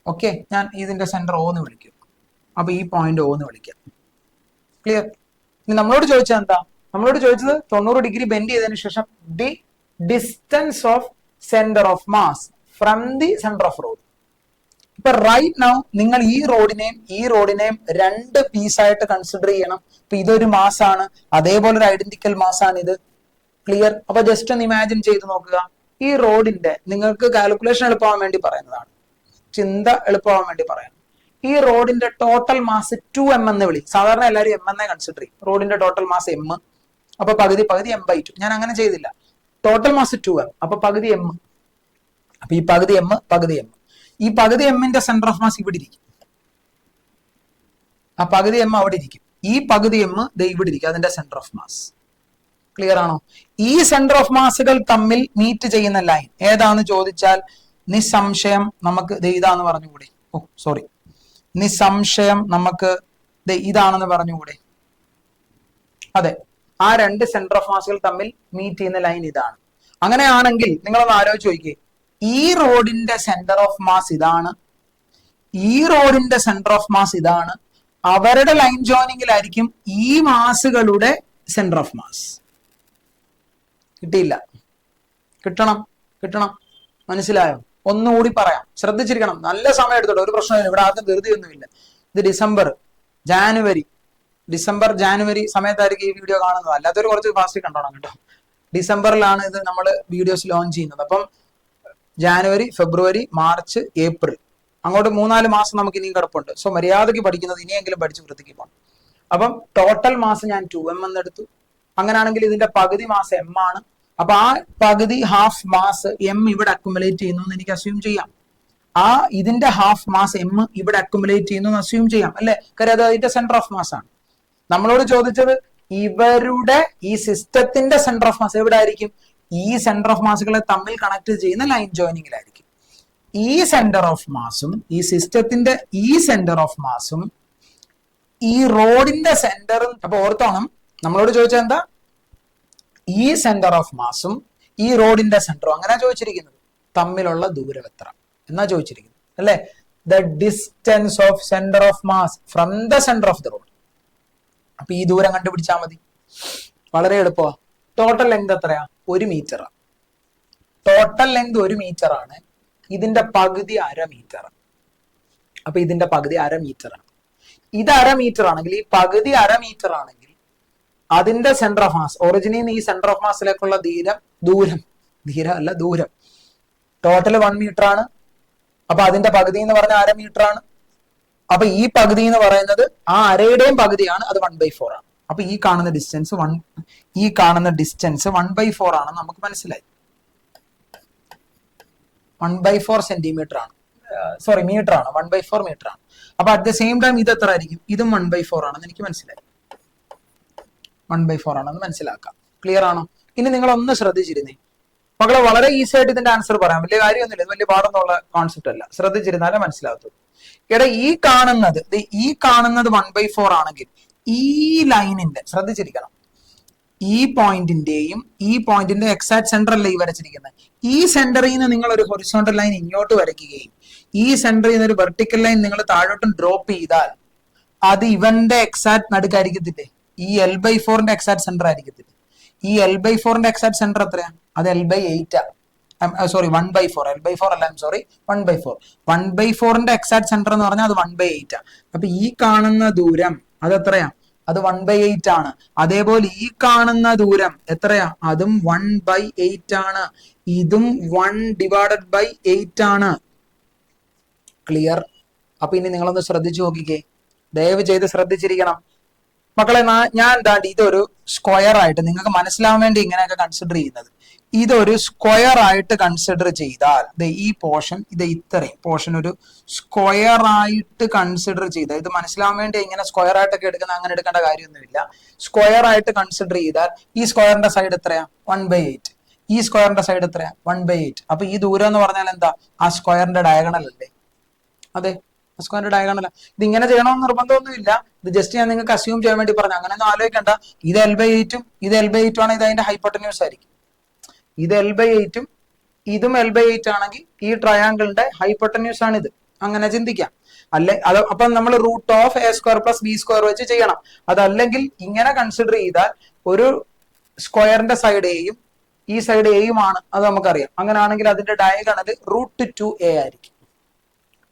ഓക്കെ, ഞാൻ ഇതിന്റെ സെന്റർ O എന്ന് വിളിക്കും. അപ്പൊ ഈ പോയിന്റ് O എന്ന് വിളിക്കാം. ക്ലിയർ? ഇനി നമ്മളോട് ചോദിച്ചത് എന്താ? നമ്മളോട് ചോദിച്ചത് 90 ഡിഗ്രി ബെൻഡ് ചെയ്തതിനു ശേഷം the distance of centre of mass from the centre off road. ഇപ്പൊ റൈറ്റ് നൗ നിങ്ങൾ ഈ റോഡിനെയും 2 പീസായിട്ട് കൺസിഡർ ചെയ്യണം. ഇപ്പൊ ഇതൊരു മാസാണ്, അതേപോലെ ഒരു ഐഡന്റിക്കൽ മാസാണ് ഇത്. ക്ലിയർ? അപ്പൊ ജസ്റ്റ് ഒന്ന് ഇമാജിൻ ചെയ്ത് നോക്കുക. ഈ റോഡിന്റെ, നിങ്ങൾക്ക് കാൽക്കുലേഷൻ എളുപ്പമാവാൻ വേണ്ടി പറയുന്നതാണ്, ചിന്ത എളുപ്പമാവാൻ വേണ്ടി പറയാം. ഈ റോഡിന്റെ ടോട്ടൽ മാസ് 2m എന്ന് വിളിക്കും. സാധാരണ എല്ലാവരും m എന്നേ കൺസിഡർ ചെയ്യും. റോഡിന്റെ ടോട്ടൽ മാസ് m. അപ്പൊ പകുതി m/2. ഞാൻ അങ്ങനെ ചെയ്തില്ല. ടോട്ടൽ മാസ് 2m, അപ്പൊ പകുതി m. അപ്പൊ ഈ പകുതി m. ഈ പകുതി എമ്മിന്റെ സെന്റർ ഓഫ് മാസ് ഇവിടെ ഇരിക്കും. ആ പകുതി m അവിടെ ഇരിക്കും. ഈ പകുതി m ഇവിടെ ഇരിക്കും, അതിന്റെ സെന്റർ ഓഫ് മാസ്. ക്ലിയർ ആണോ? ഈ സെന്റർ ഓഫ് മാസുകൾ തമ്മിൽ മീറ്റ് ചെയ്യുന്ന ലൈൻ ഏതാന്ന് ചോദിച്ചാൽ നിസ്സംശയം നമുക്ക് ഇതാന്ന് പറഞ്ഞുകൂടെ? നിസ്സംശയം നമുക്ക് ഇതാണെന്ന് പറഞ്ഞുകൂടെ? അതെ, ആ 2 സെന്റർ ഓഫ് മാസുകൾ തമ്മിൽ മീറ്റ് ചെയ്യുന്ന ലൈൻ ഇതാണ്. അങ്ങനെയാണെങ്കിൽ നിങ്ങളൊന്ന് ആലോചിച്ച് നോക്കിയേ. ഈ റോഡിന്റെ സെന്റർ ഓഫ് മാസ് ഇതാണ്, ഈ റോഡിന്റെ സെന്റർ ഓഫ് മാസ് ഇതാണ്. അവരുടെ ലൈൻ ജോയിനിങ്ങിലായിരിക്കും ഈ മാസുകളുടെ സെന്റർ ഓഫ് മാസ്. കിട്ടിയില്ല? കിട്ടണം. മനസ്സിലായോ? ഒന്നുകൂടി പറയാം, ശ്രദ്ധിച്ചിരിക്കണം. നല്ല സമയം എടുത്തോളൂ, ഒരു പ്രശ്നമില്ല, ഇവിടെ ആർക്കും ധൃതിയൊന്നുമില്ല. ഇത് ഡിസംബർ ജാനുവരി സമയത്തായിരിക്കും ഈ വീഡിയോ കാണുന്നത്. അല്ലാത്തൊരു കുറച്ച് ഫാസ്റ്റ് കണ്ടോണം കേട്ടോ. ഡിസംബറിലാണ് ഇത് നമ്മൾ വീഡിയോസ് ലോഞ്ച് ചെയ്യുന്നത്. അപ്പം ജാനുവരി, ഫെബ്രുവരി, മാർച്ച്, ഏപ്രിൽ, അങ്ങോട്ട് 3-4 മാസം നമുക്ക് ഇനിയും കിടപ്പുണ്ട്. സോ മര്യാദയ്ക്ക് പഠിക്കുന്നത് ഇനിയെങ്കിലും പഠിച്ച് വൃത്തിക്ക് പോകണം. അപ്പം ടോട്ടൽ മാസം ഞാൻ 2m എന്നെടുത്തു. അങ്ങനെയാണെങ്കിൽ ഇതിന്റെ പകുതി മാസം m ആണ്. അപ്പൊ ആ പകുതി ഹാഫ് മാസ് m ഇവിടെ അക്യുമുലേറ്റ് ചെയ്യുന്നു എന്ന് എനിക്ക് അസ്യൂം ചെയ്യാം. ഇതിന്റെ ഹാഫ് മാസ് m ഇവിടെ അക്യുമുലേറ്റ് ചെയ്യുന്നു എന്ന് അസ്യൂം ചെയ്യാം, അല്ലെ? കാര്യം അത് അതിന്റെ സെന്റർ ഓഫ് മാസ് ആണ്. നമ്മളോട് ചോദിച്ചത് ഇവരുടെ ഈ സിസ്റ്റത്തിന്റെ സെന്റർ ഓഫ് മാസ് എവിടെ ആയിരിക്കും? ഈ സെന്റർ ഓഫ് മാസുകളെ തമ്മിൽ കണക്ട് ചെയ്യുന്ന ലൈൻ ജോയിനിങ്ങിലായിരിക്കും. ഈ സെന്റർ ഓഫ് മാസും ഈ സിസ്റ്റത്തിന്റെ ഈ സെന്റർ ഓഫ് മാസും ഈ റോഡിന്റെ സെന്ററും, അപ്പൊ ഓർത്തോണം, നമ്മളോട് ചോദിച്ചത് എന്താ? ഈ സെന്റർ ഓഫ് മാസും ഈ റോഡിന്റെ സെന്ററും അങ്ങനെ ചോദിച്ചിരിക്കുന്നത് തമ്മിലുള്ള ദൂരം എത്ര എന്നാ ചോദിച്ചിരിക്കുന്നത്, അല്ലെ? The distance of centre of mass from the centre of the road. അപ്പൊ ഈ ദൂരം കണ്ടുപിടിച്ചാൽ മതി, വളരെ എളുപ്പമാണ്. ടോട്ടൽ ലെങ്ത് എത്രയാ? 1 മീറ്റർ. ടോട്ടൽ ലെങ്ത് 1 മീറ്റർ ആണ്. ഇതിന്റെ പകുതി 1/2 മീറ്റർ. അപ്പൊ ഇതിന്റെ പകുതി 1/2 മീറ്റർ ആണ്. ഇത് 1/2 മീറ്റർ ആണെങ്കിൽ, ഈ പകുതി 1/2 മീറ്റർ ആണെങ്കിൽ അതിന്റെ സെന്റർ ഓഫ് മാസ്, ഒറിജിനിൽ നിന്ന് ഈ സെന്റർ ഓഫ് മാസിലേക്കുള്ള ദൂരം ടോട്ടൽ 1 മീറ്റർ ആണ്. അപ്പൊ അതിന്റെ പകുതി എന്ന് പറഞ്ഞാൽ 1/2 മീറ്റർ ആണ്. അപ്പൊ ഈ പകുതി എന്ന് പറയുന്നത് ആ അരയുടെയും പകുതിയാണ്, അത് 1/4 ആണ്. അപ്പൊ ഈ കാണുന്ന ഡിസ്റ്റൻസ് 1/4 ആണെന്ന് നമുക്ക് മനസ്സിലായി. 1/4 സെന്റിമീറ്റർ ആണ്, സോറി മീറ്റർ ആണ്, 1/4 മീറ്റർ ആണ്. അപ്പൊ അറ്റ് ദ സെയിം ടൈം ഇത് എത്ര ആയിരിക്കും? ഇതും 1/4 ആണെന്ന് എനിക്ക് മനസ്സിലായി. 1/4 ആണെന്ന് മനസ്സിലാക്കാം. ക്ലിയർ ആണോ? ഇനി നിങ്ങൾ ഒന്ന് ശ്രദ്ധിച്ചിരുന്നേ മക്കളെ, വളരെ ഈസി ആയിട്ട് ഇതിന്റെ ആൻസർ പറയാം. വലിയ കാര്യമൊന്നുമില്ല, ഇത് വലിയ പാടൊന്നുള്ള കോൺസെപ്റ്റ് അല്ല. ശ്രദ്ധിച്ചിരുന്നാലേ മനസ്സിലാകത്തുള്ളൂ. എടാ ഈ കാണുന്നത് 1/4 ആണെങ്കിൽ ഈ ലൈനിന്റെ, ശ്രദ്ധിച്ചിരിക്കണം, ഈ പോയിന്റിന്റെ എക്സാക്ട് സെന്റർ അല്ലേ ഈ വരച്ചിരിക്കുന്നത്. ഈ സെന്ററിൽ നിന്ന് നിങ്ങൾ ഒരു ഹൊറിസോണ്ടൽ ലൈൻ ഇങ്ങോട്ട് വരയ്ക്കുകയും ഈ സെന്ററിൽ നിന്ന് ഒരു വെർട്ടിക്കൽ ലൈൻ നിങ്ങൾ താഴോട്ടും ഡ്രോപ്പ് ചെയ്താൽ അത് ഇവന്റെ എക്സാക്ട് നടുക്കായിരിക്കത്തില്ലേ? ഈ L/4ന്റെ എക്സാക്ട് സെന്റർ ആയിരിക്കത്തില്ലേ? ഈ L/4ന്റെ എക്സാക്ട് സെന്റർ എത്രയാ? അത് L/8 സോറി 1/4. L/4 അല്ല, സോറി 1/4. 1/4ന്റെ എക്സാക്ട് സെന്റർ എന്ന് പറഞ്ഞാൽ അത് 1/8. അപ്പൊ ഈ കാണുന്ന ദൂരം അത് എത്രയാ? അത് 1/8 ആണ്. അതേപോലെ ഈ കാണുന്ന ദൂരം എത്രയാ? അതും 1/8 ആണ്. ഇതും 1/8 ആണ്. ക്ലിയർ? അപ്പൊ ഇനി നിങ്ങളൊന്ന് ശ്രദ്ധിച്ചു നോക്കിക്കേ, ദയവ് ചെയ്ത് ശ്രദ്ധിച്ചിരിക്കണം മക്കളെ. ഞാൻ എന്താണ്ട് ഇതൊരു സ്ക്വയർ ആയിട്ട് നിങ്ങൾക്ക് മനസ്സിലാവാൻ വേണ്ടി ഇങ്ങനെയൊക്കെ കൺസിഡർ ചെയ്യുന്നത്. ഇതൊരു സ്ക്വയർ ആയിട്ട് കൺസിഡർ ചെയ്താൽ ഈ പോർഷൻ, ഇത്രയും പോർഷൻ ഒരു സ്ക്വയർ ആയിട്ട് കൺസിഡർ ചെയ്താൽ, ഇത് മനസ്സിലാവാൻ വേണ്ടി ഇങ്ങനെ സ്ക്വയർ ആയിട്ടൊക്കെ എടുക്കുന്ന, അങ്ങനെ എടുക്കേണ്ട കാര്യമൊന്നുമില്ല. സ്ക്വയർ ആയിട്ട് കൺസിഡർ ചെയ്താൽ ഈ സ്ക്വയറിന്റെ സൈഡ് എത്രയാ? 1/8. ഈ സ്ക്വയറിന്റെ സൈഡ് എത്രയാ? 1/8. അപ്പൊ ഈ ദൂരം എന്ന് പറഞ്ഞാൽ എന്താ? ആ സ്ക്വയറിന്റെ ഡയഗണൽ അല്ലേ? അതെ, സ്ക്വയറിന്റെ ഡയഗണൽ. ഇത് ഇങ്ങനെ ചെയ്യണമെന്ന് നിർബന്ധമൊന്നുമില്ല, ഇത് ജസ്റ്റ് ഞാൻ നിങ്ങൾക്ക് അസ്യൂം ചെയ്യാൻ വേണ്ടി പറഞ്ഞു. അങ്ങനെയൊന്നും ആലോചിക്കണ്ട. ഇത് L/8ഉം ഇത് L/8 ആണ്. ഇത് അതിന്റെ ഹൈപ്പോട്ടന്യൂസ് ആയിരിക്കും. ഇത് L/8ഉം ഇതും L/8 ആണെങ്കിൽ ഈ ട്രയാങ്കിളിന്റെ ഹൈപ്പോട്ടന്യൂസ് ആണ് ഇത്. അങ്ങനെ ചിന്തിക്കാം, അല്ലെ? അത് അപ്പൊ നമ്മൾ √(a² + b² വെച്ച് ചെയ്യണം. അതല്ലെങ്കിൽ ഇങ്ങനെ കൺസിഡർ ചെയ്താൽ ഒരു സ്ക്വയറിന്റെ സൈഡ് എയും ഈ സൈഡ് എയും ആണ്, അത് നമുക്കറിയാം. അങ്ങനെയാണെങ്കിൽ അതിന്റെ ഡയഗണൽ √2a ആയിരിക്കും.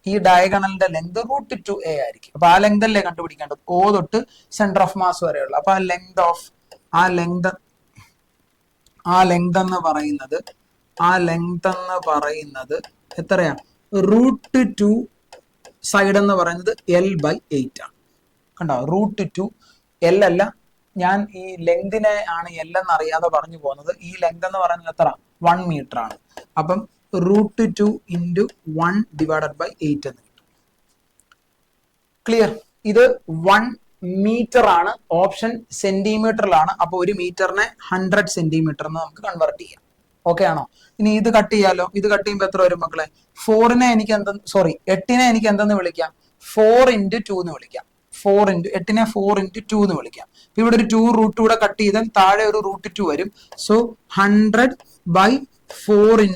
ഈ ഡയഗണലിന്റെ ലെങ്ത് √2a ആയിരിക്കും. അപ്പൊ ആ ലെങ്ത് അല്ലേ കണ്ടുപിടിക്കേണ്ടത്, O തൊട്ട് സെന്റർ ഓഫ് മാസ് വരെയുള്ള. അപ്പൊ ആ ലെങ്ത് എന്ന് പറയുന്നത് എത്രയാ? √2 സൈഡ് എന്ന് പറയുന്നത് L/8 ആണ്. കണ്ടോ? √2 L അല്ല, ഞാൻ ഈ ലെങ്തിനെ ആണ് L എന്ന് അറിയാതെ പറഞ്ഞു പോകുന്നത്. ഈ ലെങ്ത് എന്ന് പറയുന്നത് എത്ര? 1 മീറ്റർ ആണ്. അപ്പം √2 × 1/8 എന്ന് കിട്ടും. ക്ലിയർ? ഇത് 1 മീറ്റർ ആണ്. ഓപ്ഷൻ സെന്റിമീറ്ററിലാണ്. അപ്പൊ 1 മീറ്ററിനെ 100 സെന്റിമീറ്റർ എന്ന് നമുക്ക് കൺവേർട്ട് ചെയ്യാം. ഓക്കെ ആണോ? ഇനി ഇത് കട്ട് ചെയ്യാലോ. ഇത് കട്ട് ചെയ്യുമ്പോൾ എത്ര വരും മക്കളെ? 8നെ എനിക്ക് എന്തെന്ന് വിളിക്കാം? 4 × 2 എന്ന് വിളിക്കാം. 8നെ 4 × 2 എന്ന് വിളിക്കാം. ഇവിടെ ഒരു 2 √2 കൂടെ കട്ട് ചെയ്താൽ താഴെ ഒരു √2 വരും. സോ 100/4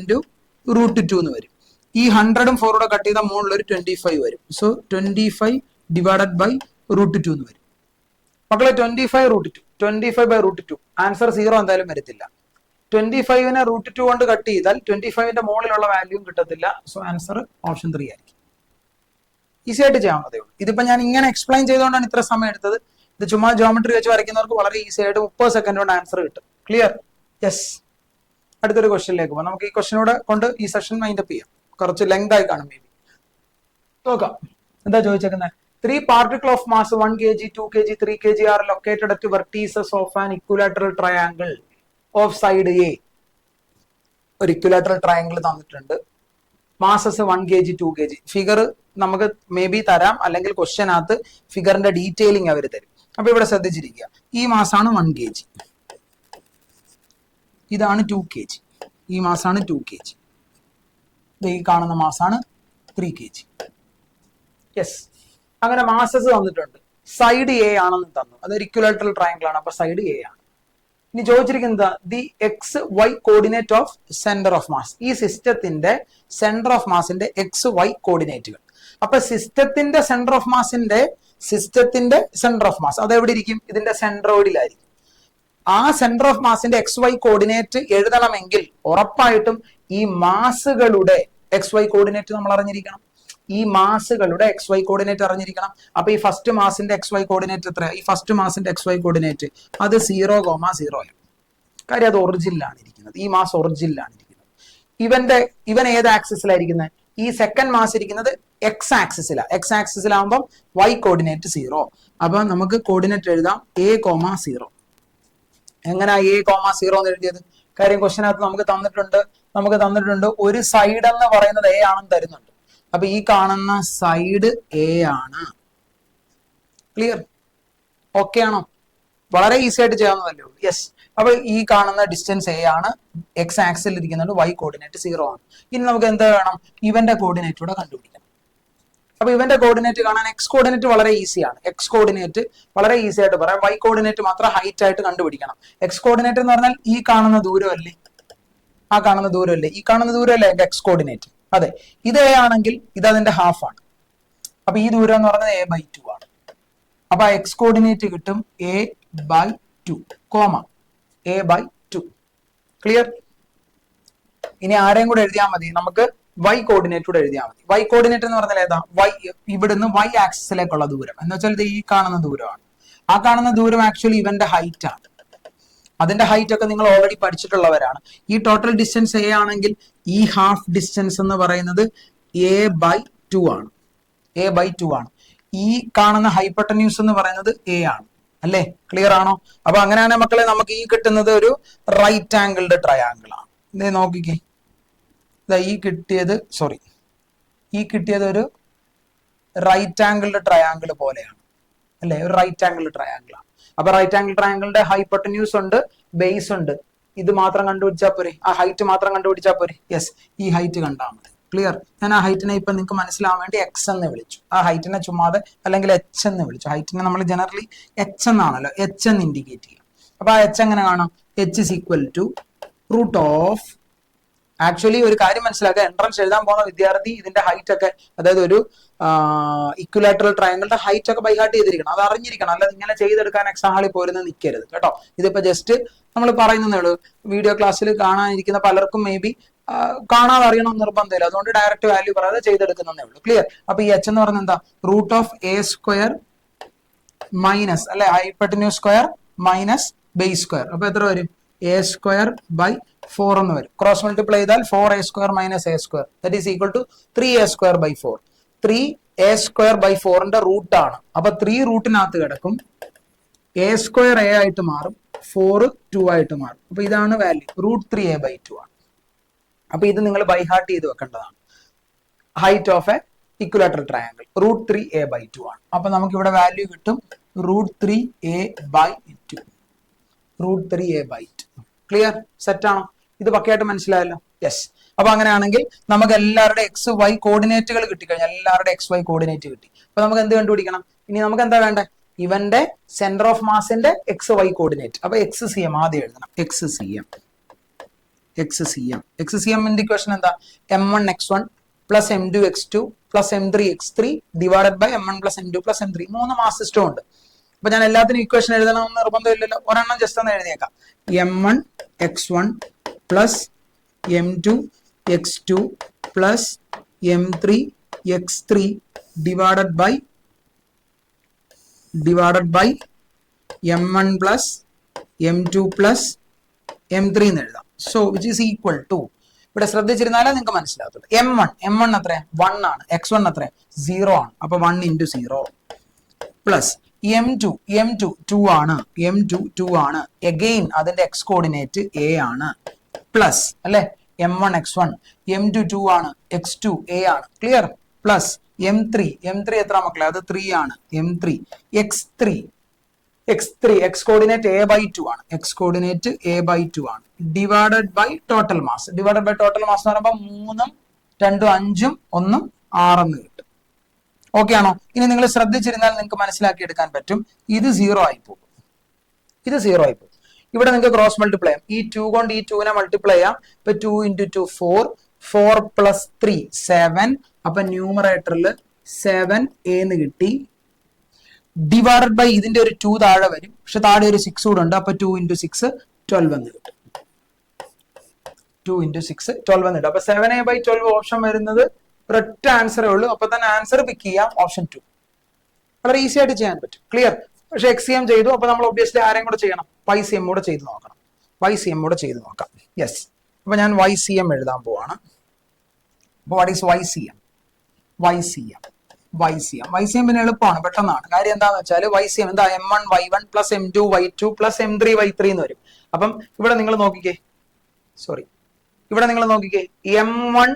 × √2 എന്ന് വരും. ഈ 100ഉം 4 കൂടെ കട്ട് ചെയ്താൽ മുകളിൽ ഒരു 25 വരും. സോ 25 / √2 എന്ന് വരും. മക്കളെ 25 √2 ആൻസർ 0 എന്തായാലും വരത്തില്ല. 25നെ √2 കൊണ്ട് കട്ട് ചെയ്താൽ 25ന്റെ മുകളിലുള്ള വാല്യൂം കിട്ടത്തില്ല. സോ ആൻസർ ഓപ്ഷൻ 3 ആയിരിക്കും. ഈസി ആയിട്ട് ചെയ്യാവുന്നതേ ഉള്ളൂ. ഇതിപ്പോ ഞാൻ ഇങ്ങനെ എക്സ്പ്ലെയിൻ ചെയ്തുകൊണ്ടാണ് ഇത്ര സമയം എടുത്തത്. ഇത് ചുമ്മാ ജോമെട്രി വെച്ച് വരയ്ക്കുന്നവർക്ക് വളരെ ഈസി ആയിട്ട് 30 സെക്കൻഡ് കൊണ്ട് ആൻസർ കിട്ടും. ക്ലിയർ? യെസ്. അടുത്തൊരു ക്വസ്റ്റ്യനിലേക്ക് പോകാം. നമുക്ക് ഈ ക്വസ്റ്റ്യനോട് കൊണ്ട് ഈ സെഷൻ മൈൻഡ് അപ്പ് ചെയ്യാം. കുറച്ച് ലെങ്ത് ആയി കാണും. മേ ബി നോക്കാം എന്താ ചോദിച്ചേക്കുന്നത്. 3 particles of mass 1 kg, 2 kg, 3 kg are located at vertices of an equilateral triangle of side A. ഒരു ഇക്വിലാറ്ററൽ ട്രയാങ്കിൾ തന്നിട്ടുണ്ട്. Masses 1 kg 2 kg. ഫിഗർ നമുക്ക് മേ ബി തരാം, അല്ലെങ്കിൽ ക്വസ്റ്റ്യനകത്ത് ഫിഗറിന്റെ ഡീറ്റെയിലിംഗ് അവർ തരും. അപ്പൊ ഇവിടെ ശ്രദ്ധിച്ചിരിക്കുക. ഈ മാസാണ് 1 kg, ഇതാണ് 2 kg, ഈ മാസാണ് 2 kg, ഈ കാണുന്ന മാസാണ് 3 kg. യെസ്. അങ്ങനെ മാസസ് തന്നിട്ടുണ്ട്. സൈഡ് എ ആണെന്ന് തന്നു. അതൊരു ഇക്വിലാറ്ററൽ ട്രയാങ്കിൾ ആണ്. അപ്പൊ സൈഡ് എ ആണ്. ഇനി ചോദിച്ചിരിക്കുന്നത് the X Y coordinate of centre of mass. ഈ സിസ്റ്റത്തിന്റെ സെന്റർ ഓഫ് മാസിന്റെ എക്സ് വൈ കോർഡിനേറ്റുകൾ. അപ്പൊ സിസ്റ്റത്തിന്റെ സെന്റർ ഓഫ് മാസ് അത് എവിടെ ഇരിക്കും? ഇതിന്റെ സെൻട്രോയിഡിലായിരിക്കും. ആ സെന്റർ ഓഫ് മാസിന്റെ എക്സ് വൈ കോർഡിനേറ്റ് എഴുതണമെങ്കിൽ ഉറപ്പായിട്ടും ഈ മാസുകളുടെ എക്സ് വൈ കോർഡിനേറ്റ് നമ്മൾ അറിഞ്ഞിരിക്കണം. ഈ മാസുകളുടെ എക്സ് വൈ കോർഡിനേറ്റ് അറിഞ്ഞിരിക്കണം. അപ്പൊ ഈ ഫസ്റ്റ് മാസിന്റെ എക്സ് വൈ കോർഡിനേറ്റ് എത്രയാണ്? ഈ ഫസ്റ്റ് മാസിന്റെ എക്സ് വൈ കോർഡിനേറ്റ് അത് 0,0. കാര്യം അത് ഒറിജിനിലാണ് ഇരിക്കുന്നത്. ഈ മാസ് ഒറിജിനിലാണ് ഇരിക്കുന്നത്. ഇവൻ ഏത് ആക്സിസിലായിരിക്കുന്നത്? ഈ സെക്കൻഡ് മാസ് ഇരിക്കുന്നത് എക്സ് ആക്സിസിലാണ്. എക്സ് ആക്സിസിലാകുമ്പോൾ വൈ കോർഡിനേറ്റ് 0. അപ്പൊ നമുക്ക് കോർഡിനേറ്റ് എഴുതാം A,0. എങ്ങനെയാ A,0 എന്ന് എഴുതിയത്? കാര്യം ക്വസ്റ്റ്യനകത്ത് നമുക്ക് തന്നിട്ടുണ്ട് ഒരു സൈഡ് എന്ന് പറയുന്നത് A ആണെന്ന് തരുന്നുണ്ട്. അപ്പൊ ഈ കാണുന്ന സൈഡ് A ആണ്. ക്ലിയർ? ഓക്കെ ആണോ? വളരെ ഈസി ആയിട്ട് ചെയ്യാവുന്നതല്ലേ ഉള്ളൂ. യെസ്. അപ്പൊ ഈ കാണുന്ന ഡിസ്റ്റൻസ് A ആണ്. എക്സ് ആക്സിൽ ഇരിക്കുന്നുണ്ട്. വൈ കോർഡിനേറ്റ് 0 ആണ്. ഇനി നമുക്ക് എന്താ വേണം? ഇവന്റെ കോർഡിനേറ്റ് കൂടെ കണ്ടുപിടിക്കണം. അപ്പൊ ഇവന്റെ കോർഡിനേറ്റ് കാണാൻ എക്സ് കോർഡിനേറ്റ് വളരെ ഈസിയാണ്. എക്സ് കോർഡിനേറ്റ് വളരെ ഈസി ആയിട്ട് പറയാം. വൈ കോർഡിനേറ്റ് മാത്രം ഹൈറ്റ് ആയിട്ട് കണ്ടുപിടിക്കണം. എക്സ് കോർഡിനേറ്റ് എന്ന് പറഞ്ഞാൽ ഈ കാണുന്ന ദൂരമല്ലേ? ആ കാണുന്ന ദൂരമല്ലേ? ഈ കാണുന്ന ദൂരമല്ലേ എന്റെ എക്സ് കോർഡിനേറ്റ്? അതെ. ഇത് A ആണെങ്കിൽ ഇത് അതിന്റെ ഹാഫ് ആണ്. അപ്പൊ ഈ ദൂരം എന്ന് പറയുന്നത് A/2 ആണ്. അപ്പൊ എക്സ് കോർഡിനേറ്റ് കിട്ടും A/2, A/2. ക്ലിയർ? ഇനി ആരെയും കൂടെ എഴുതിയാൽ മതി. നമുക്ക് വൈ കോർഡിനേറ്റ് കൂടെ എഴുതിയാൽ മതി. വൈ കോർഡിനേറ്റ് എന്ന് പറഞ്ഞാൽ ഏതാ? ഇവിടുന്ന് വൈ ആക്സിസിലേക്കുള്ള ദൂരം എന്ന് വെച്ചാൽ ഇത് ഈ കാണുന്ന ദൂരമാണ്. ആ കാണുന്ന ദൂരം ആക്ച്വലി ഇവന്റെ ഹൈറ്റ് ആണ്. അതിന്റെ ഹൈറ്റ് ഒക്കെ നിങ്ങൾ ഓൾറെഡി പഠിച്ചിട്ടുള്ളവരാണ്. ഈ ടോട്ടൽ ഡിസ്റ്റൻസ് A ആണെങ്കിൽ ഈ ഹാഫ് ഡിസ്റ്റൻസ് എന്ന് പറയുന്നത് A/2 ആണ്. A/2 ആണ്. ഈ കാണുന്ന ഹൈപ്പട്ടന്യൂസ് എന്ന് പറയുന്നത് A ആണ്. അല്ലേ? ക്ലിയർ ആണോ? അപ്പൊ അങ്ങനെയാണ് മക്കളെ നമുക്ക് ഈ കിട്ടുന്നത് ഒരു റൈറ്റ് ആംഗിൾഡ് ട്രയാങ്കിൾ ആണ്. ഇതേ നോക്കിക്കേ. ഈ കിട്ടിയത് ഒരു റൈറ്റ് ആംഗിൾഡ് ട്രയാങ്കിൾ പോലെയാണ്. അല്ലെ? ഒരു റൈറ്റ് ആംഗിൾഡ് ട്രയാങ്കിൾ ആണ്. അപ്പൊ റൈറ്റ് ആംഗിൾ ട്രയാങ്കിളിന്റെ ഹൈപ്പട്ടന്യൂസ് ഉണ്ട്, ബേസ് ഉണ്ട്. ഇത് മാത്രം കണ്ടുപിടിച്ചാൽ പോരെ? ആ ഹൈറ്റ് മാത്രം കണ്ടുപിടിച്ചാൽ പോരെ? യെസ്. ഈ ഹൈറ്റ് കണ്ടാൽ മതി. ക്ലിയർ? ഞാൻ ആ ഹൈറ്റിനെ ഇപ്പൊ നിങ്ങൾക്ക് മനസ്സിലാവാൻ വേണ്ടി എക്സ് എന്ന് വിളിച്ചു. ആ ഹൈറ്റിനെ ചുമ്മാതെ അല്ലെങ്കിൽ എച്ച് എന്ന് വിളിച്ചു. ഹൈറ്റിനെ നമ്മൾ ജനറലി എച്ച് എന്നാണല്ലോ, എച്ച് എന്ന് ഇൻഡിക്കേറ്റ് ചെയ്യാം. അപ്പൊ ആ എച്ച് എങ്ങനെ കാണാം? H is equal to root of. Actually ഒരു കാര്യം മനസ്സിലാക്കുക, എൻട്രൻസ് എഴുതാൻ പോകുന്ന വിദ്യാർത്ഥി ഇതിന്റെ ഹൈറ്റ് ഒക്കെ, അതായത് ഒരു ഇക്വിലാറ്ററൽ ട്രയാങ്കിളുടെ ഹൈറ്റ് ഒക്കെ ബൈ ഹാർട്ട് ചെയ്തിരിക്കണം. അത് അറിഞ്ഞിരിക്കണം. അല്ലാതെ ഇങ്ങനെ ചെയ്തെടുക്കാൻ എക്സാം ഹാളിൽ പോരുന്ന നിൽക്കരുത് കേട്ടോ. ഇതിപ്പോ ജസ്റ്റ് നമ്മൾ പറയുന്നതേ ഉള്ളൂ. വീഡിയോ ക്ലാസ്സിൽ കാണാനിരിക്കുന്ന പലർക്കും മേ ബി കാണാതെ അറിയണം നിർബന്ധമില്ല. അതുകൊണ്ട് ഡയറക്റ്റ് വാല്യൂ പറയാതെ ചെയ്തെടുക്കുന്നതേ ഉള്ളൂ. ക്ലിയർ? അപ്പൊ ഈ എച്ച് എന്ന് പറയുന്നത് എന്താ? √A² മൈനസ് അല്ലെ hypotenuse square minus base square. അപ്പൊ എത്ര വരും? A²/4 എന്ന് വരും. ക്രോസ് മൾട്ടിപ്ലൈ ചെയ്താൽ 4A² minus A² that is equal to 3A²/4. 3A²/4ന്റെ റൂട്ട് ആണ്. അപ്പൊ 3 റൂട്ടിനകത്ത് കിടക്കും. A² A ആയിട്ട് മാറും, 4 2 ആയിട്ട് മാറും. അപ്പൊ ഇതാണ് വാല്യൂ. √3A/2 ആണ്. അപ്പൊ ഇത് നിങ്ങൾ ബൈ ഹാർട്ട് ചെയ്ത് വെക്കേണ്ടതാണ്. Height of a equilateral triangle √3A/2 ആണ്. അപ്പൊ നമുക്ക് ഇവിടെ വാല്യൂ കിട്ടും √3A/2. √3A/2. ക്ലിയർ? സെറ്റ് ആണോ? ഇത് പക്കയായിട്ട് മനസ്സിലായല്ലോ? യെസ്. അപ്പൊ അങ്ങനെയാണെങ്കിൽ നമുക്ക് എല്ലാവരുടെ എക്സ് വൈ കോർഡിനേറ്റുകൾ കിട്ടിക്കഴിഞ്ഞാൽ എല്ലാവരുടെ എക്സ് വൈ കോർഡിനേറ്റ് കിട്ടി. അപ്പൊ നമുക്ക് എന്ത് കണ്ടുപിടിക്കണം? ഇനി നമുക്ക് എന്താ വേണ്ടേ? ഇവന്റെ സെന്റർ ഓഫ് മാസിന്റെ എക്സ് വൈ കോർഡിനേറ്റ്. അപ്പൊ XCM ആദ്യം എഴുതണം. XCM ഇക്വേഷൻ എന്താ? M1 x1 plus m2x2 plus m3x3 divided by m1 plus m2 plus m3. 3 mass system ഉണ്ട്. അപ്പൊ ഞാൻ എല്ലാത്തിനും ഇക്വേഷൻ എഴുതണമെന്ന് നിർബന്ധമില്ലല്ലോ, ഒരെണ്ണം ജസ്റ്റ് ഒന്ന് എഴുതിയേക്കാം. m1x1 plus m2x2 plus m3x3 divided by m1 plus m2 plus m3 എന്ന് എഴുതാം. So which is equal to, ഇവിടെ ശ്രദ്ധിച്ചിരുന്നാലേ നിങ്ങൾക്ക് മനസ്സിലാകത്തുള്ളൂ. m1 എത്ര 1 ആണ്, x1 എത്ര 0 ആണ്, അപ്പൊ 1 into 0 പ്ലസ് m2 2 ആണ്, m2 ആണ്, അഗെയിൻ അതിന്റെ x കോർഡിനേറ്റ് a ആണ്, പ്ലസ് അല്ലെ m1 x1, m2 2 ആണ്, x2 a ആണ്, ക്ലിയർ, പ്ലസ് m3 എത്ര മക്കളെ, അത് 3 ആണ്, m3 x3 x coordinate a by 2 ആണ്, x കോർഡിനേറ്റ് a by 2 ആണ്, divided by total mass. Divided by total mass എന്ന് പറയുമ്പോൾ 3 2 5 1 6 എന്ന് കിട്ടും. ഓക്കെ ആണോ? ഇനി നിങ്ങൾ ശ്രദ്ധിച്ചിരുന്നാൽ നിങ്ങൾക്ക് മനസ്സിലാക്കി എടുക്കാൻ പറ്റും, ഇത് 0 ആയി പോകും, ഇത് 0 ആയി പോകും. ഇവിടെ നിങ്ങൾക്ക് ക്രോസ് മൾട്ടിപ്ലൈ ചെയ്യാം, ഈ 2 കൊണ്ട് ഈ 2നെ മൾട്ടിപ്ലൈ ചെയ്യാം. ഇപ്പൊ 2 into 2 4 പ്ലസ് 3 7, അപ്പൊ ന്യൂമറേറ്ററിൽ 7a എന്ന് കിട്ടി, ഡിവൈഡഡ് ബൈ ഇതിന്റെ ഒരു 2 താഴെ വരും, പക്ഷെ താഴെ ഒരു 6 കൂടെ ഉണ്ട്, അപ്പൊ 2 into 6 12 എന്ന് കിട്ടും. 2 into 6 12 എന്ന് കിട്ടും. അപ്പൊ 7a by 12 ഓപ്ഷൻ വരുന്നത് ഒരൊറ്റ ആൻസറേ ഉള്ളൂ. അപ്പൊ തന്നെ ആൻസർ പിക്ക് ചെയ്യാം, ഓപ്ഷൻ 2. വളരെ ഈസി ആയിട്ട് ചെയ്യാൻ പറ്റും, ക്ലിയർ. പക്ഷെ എക്സിഎം ചെയ്തു, അപ്പൊ നമ്മൾ ഒബ്വിയസ്ലി ആരെയും കൂടെ ചെയ്യണം, YCM കൂടെ ചെയ്ത് നോക്കണം, YCM കൂടെ ചെയ്ത് നോക്കാം. യെസ്, അപ്പൊ ഞാൻ YCM എഴുതാൻ പോവാണ്. അപ്പൊ വാട്ട് ഈസ് YCM പിന്നെ എളുപ്പമാണ്, പെട്ടെന്നാണ്. കാര്യം എന്താന്ന് വെച്ചാൽ YCM എന്താ, m1 y1 plus m2 y2 plus m3 y3 എന്ന് വരും. അപ്പം ഇവിടെ നിങ്ങൾ നോക്കിക്കേ, ഇവിടെ നിങ്ങൾ നോക്കിക്കേ, m1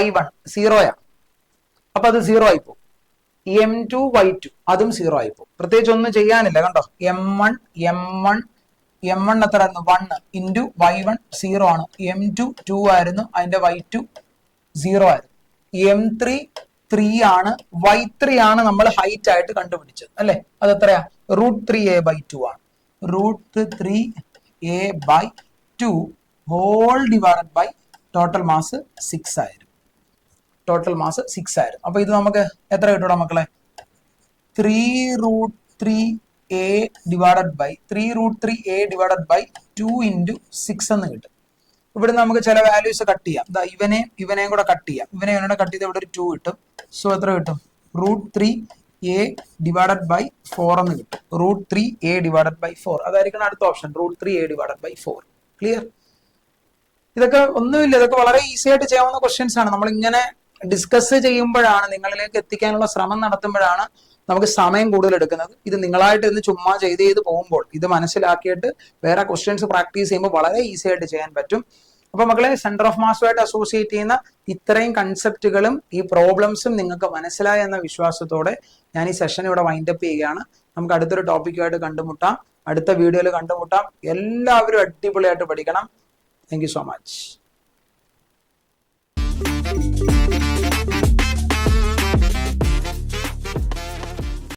y1 0 അപ്പൊ അത് 0 ആയിപ്പോ, m2 y2 അതും 0 ആയിപ്പോ. പ്രത്യേകിച്ച് ഒന്നും ചെയ്യാനില്ല, കണ്ടോ, m1 എത്ര ആയിരുന്നു 1 ഇൻറ്റു y1 0 ആണ്, m2 2 ആയിരുന്നു, അതിന്റെ y2 0 ആയിരുന്നു, m3 3 ആണ്, y3 ആണ് നമ്മൾ ഹൈറ്റ് ആയിട്ട് കണ്ടുപിടിച്ചത് അല്ലെ, അത് എത്രയാ √3a by 2 ആണ്, √3a by 2 whole divided by total mass 6 ആയിരുന്നു, അപ്പൊ ഇത് നമുക്ക് എത്ര കിട്ടൂടാ മക്കളെ, 3√3a ഡിവൈഡഡ് ബൈ 2 into 6 എന്ന് കിട്ടും. ഇവിടെ നമുക്ക് ചില വാല്യൂസ് കട്ട് ചെയ്യാം, ഇവനെയും കൂടെ കട്ട് ചെയ്യാം, ഇവനെ കട്ട് ചെയ്ത് ഇവിടെ ഒരു 2 കിട്ടും. സോ എത്ര കിട്ടും, √3a ഡിവൈഡഡ് ബൈ 4 എന്ന് കിട്ടും, √3a ഡിവൈഡഡ് ബൈ 4 അതായിരിക്കണം അടുത്ത option, √3a divided by 4. Clear? ഇതൊക്കെ ഒന്നുമില്ല, ഇതൊക്കെ വളരെ ഈസി ആയിട്ട് ചെയ്യാവുന്ന ക്വസ്റ്റ്യൻസ് ആണ്. നമ്മൾ ഇങ്ങനെ ഡിസ്കസ് ചെയ്യുമ്പോഴാണ്, നിങ്ങളിലേക്ക് എത്തിക്കാനുള്ള ശ്രമം നടത്തുമ്പോഴാണ് നമുക്ക് സമയം കൂടുതൽ എടുക്കുന്നത്. ഇത് നിങ്ങളായിട്ട് ഇന്ന് ചുമ്മാ ചെയ്ത് പോകുമ്പോൾ ഇത് മനസ്സിലാക്കിയിട്ട് വേറെ ക്വസ്റ്റ്യൻസ് പ്രാക്ടീസ് ചെയ്യുമ്പോൾ വളരെ ഈസി ആയിട്ട് ചെയ്യാൻ പറ്റും. അപ്പൊ മക്കളെ, സെന്റർ ഓഫ് മാസുമായിട്ട് അസോസിയേറ്റ് ചെയ്യുന്ന ഇത്രയും കൺസെപ്റ്റുകളും ഈ പ്രോബ്ലംസും നിങ്ങൾക്ക് മനസ്സിലായ എന്ന വിശ്വാസത്തോടെ ഞാൻ ഈ സെഷൻ ഇവിടെ വൈൻഡപ്പ് ചെയ്യുകയാണ്. നമുക്ക് അടുത്തൊരു ടോപ്പിക്കുമായിട്ട് കണ്ടുമുട്ടാം, അടുത്ത വീഡിയോയിൽ കണ്ടുമുട്ടാം. എല്ലാവരും അടിപൊളിയായിട്ട് പഠിക്കണം. Thank you so much.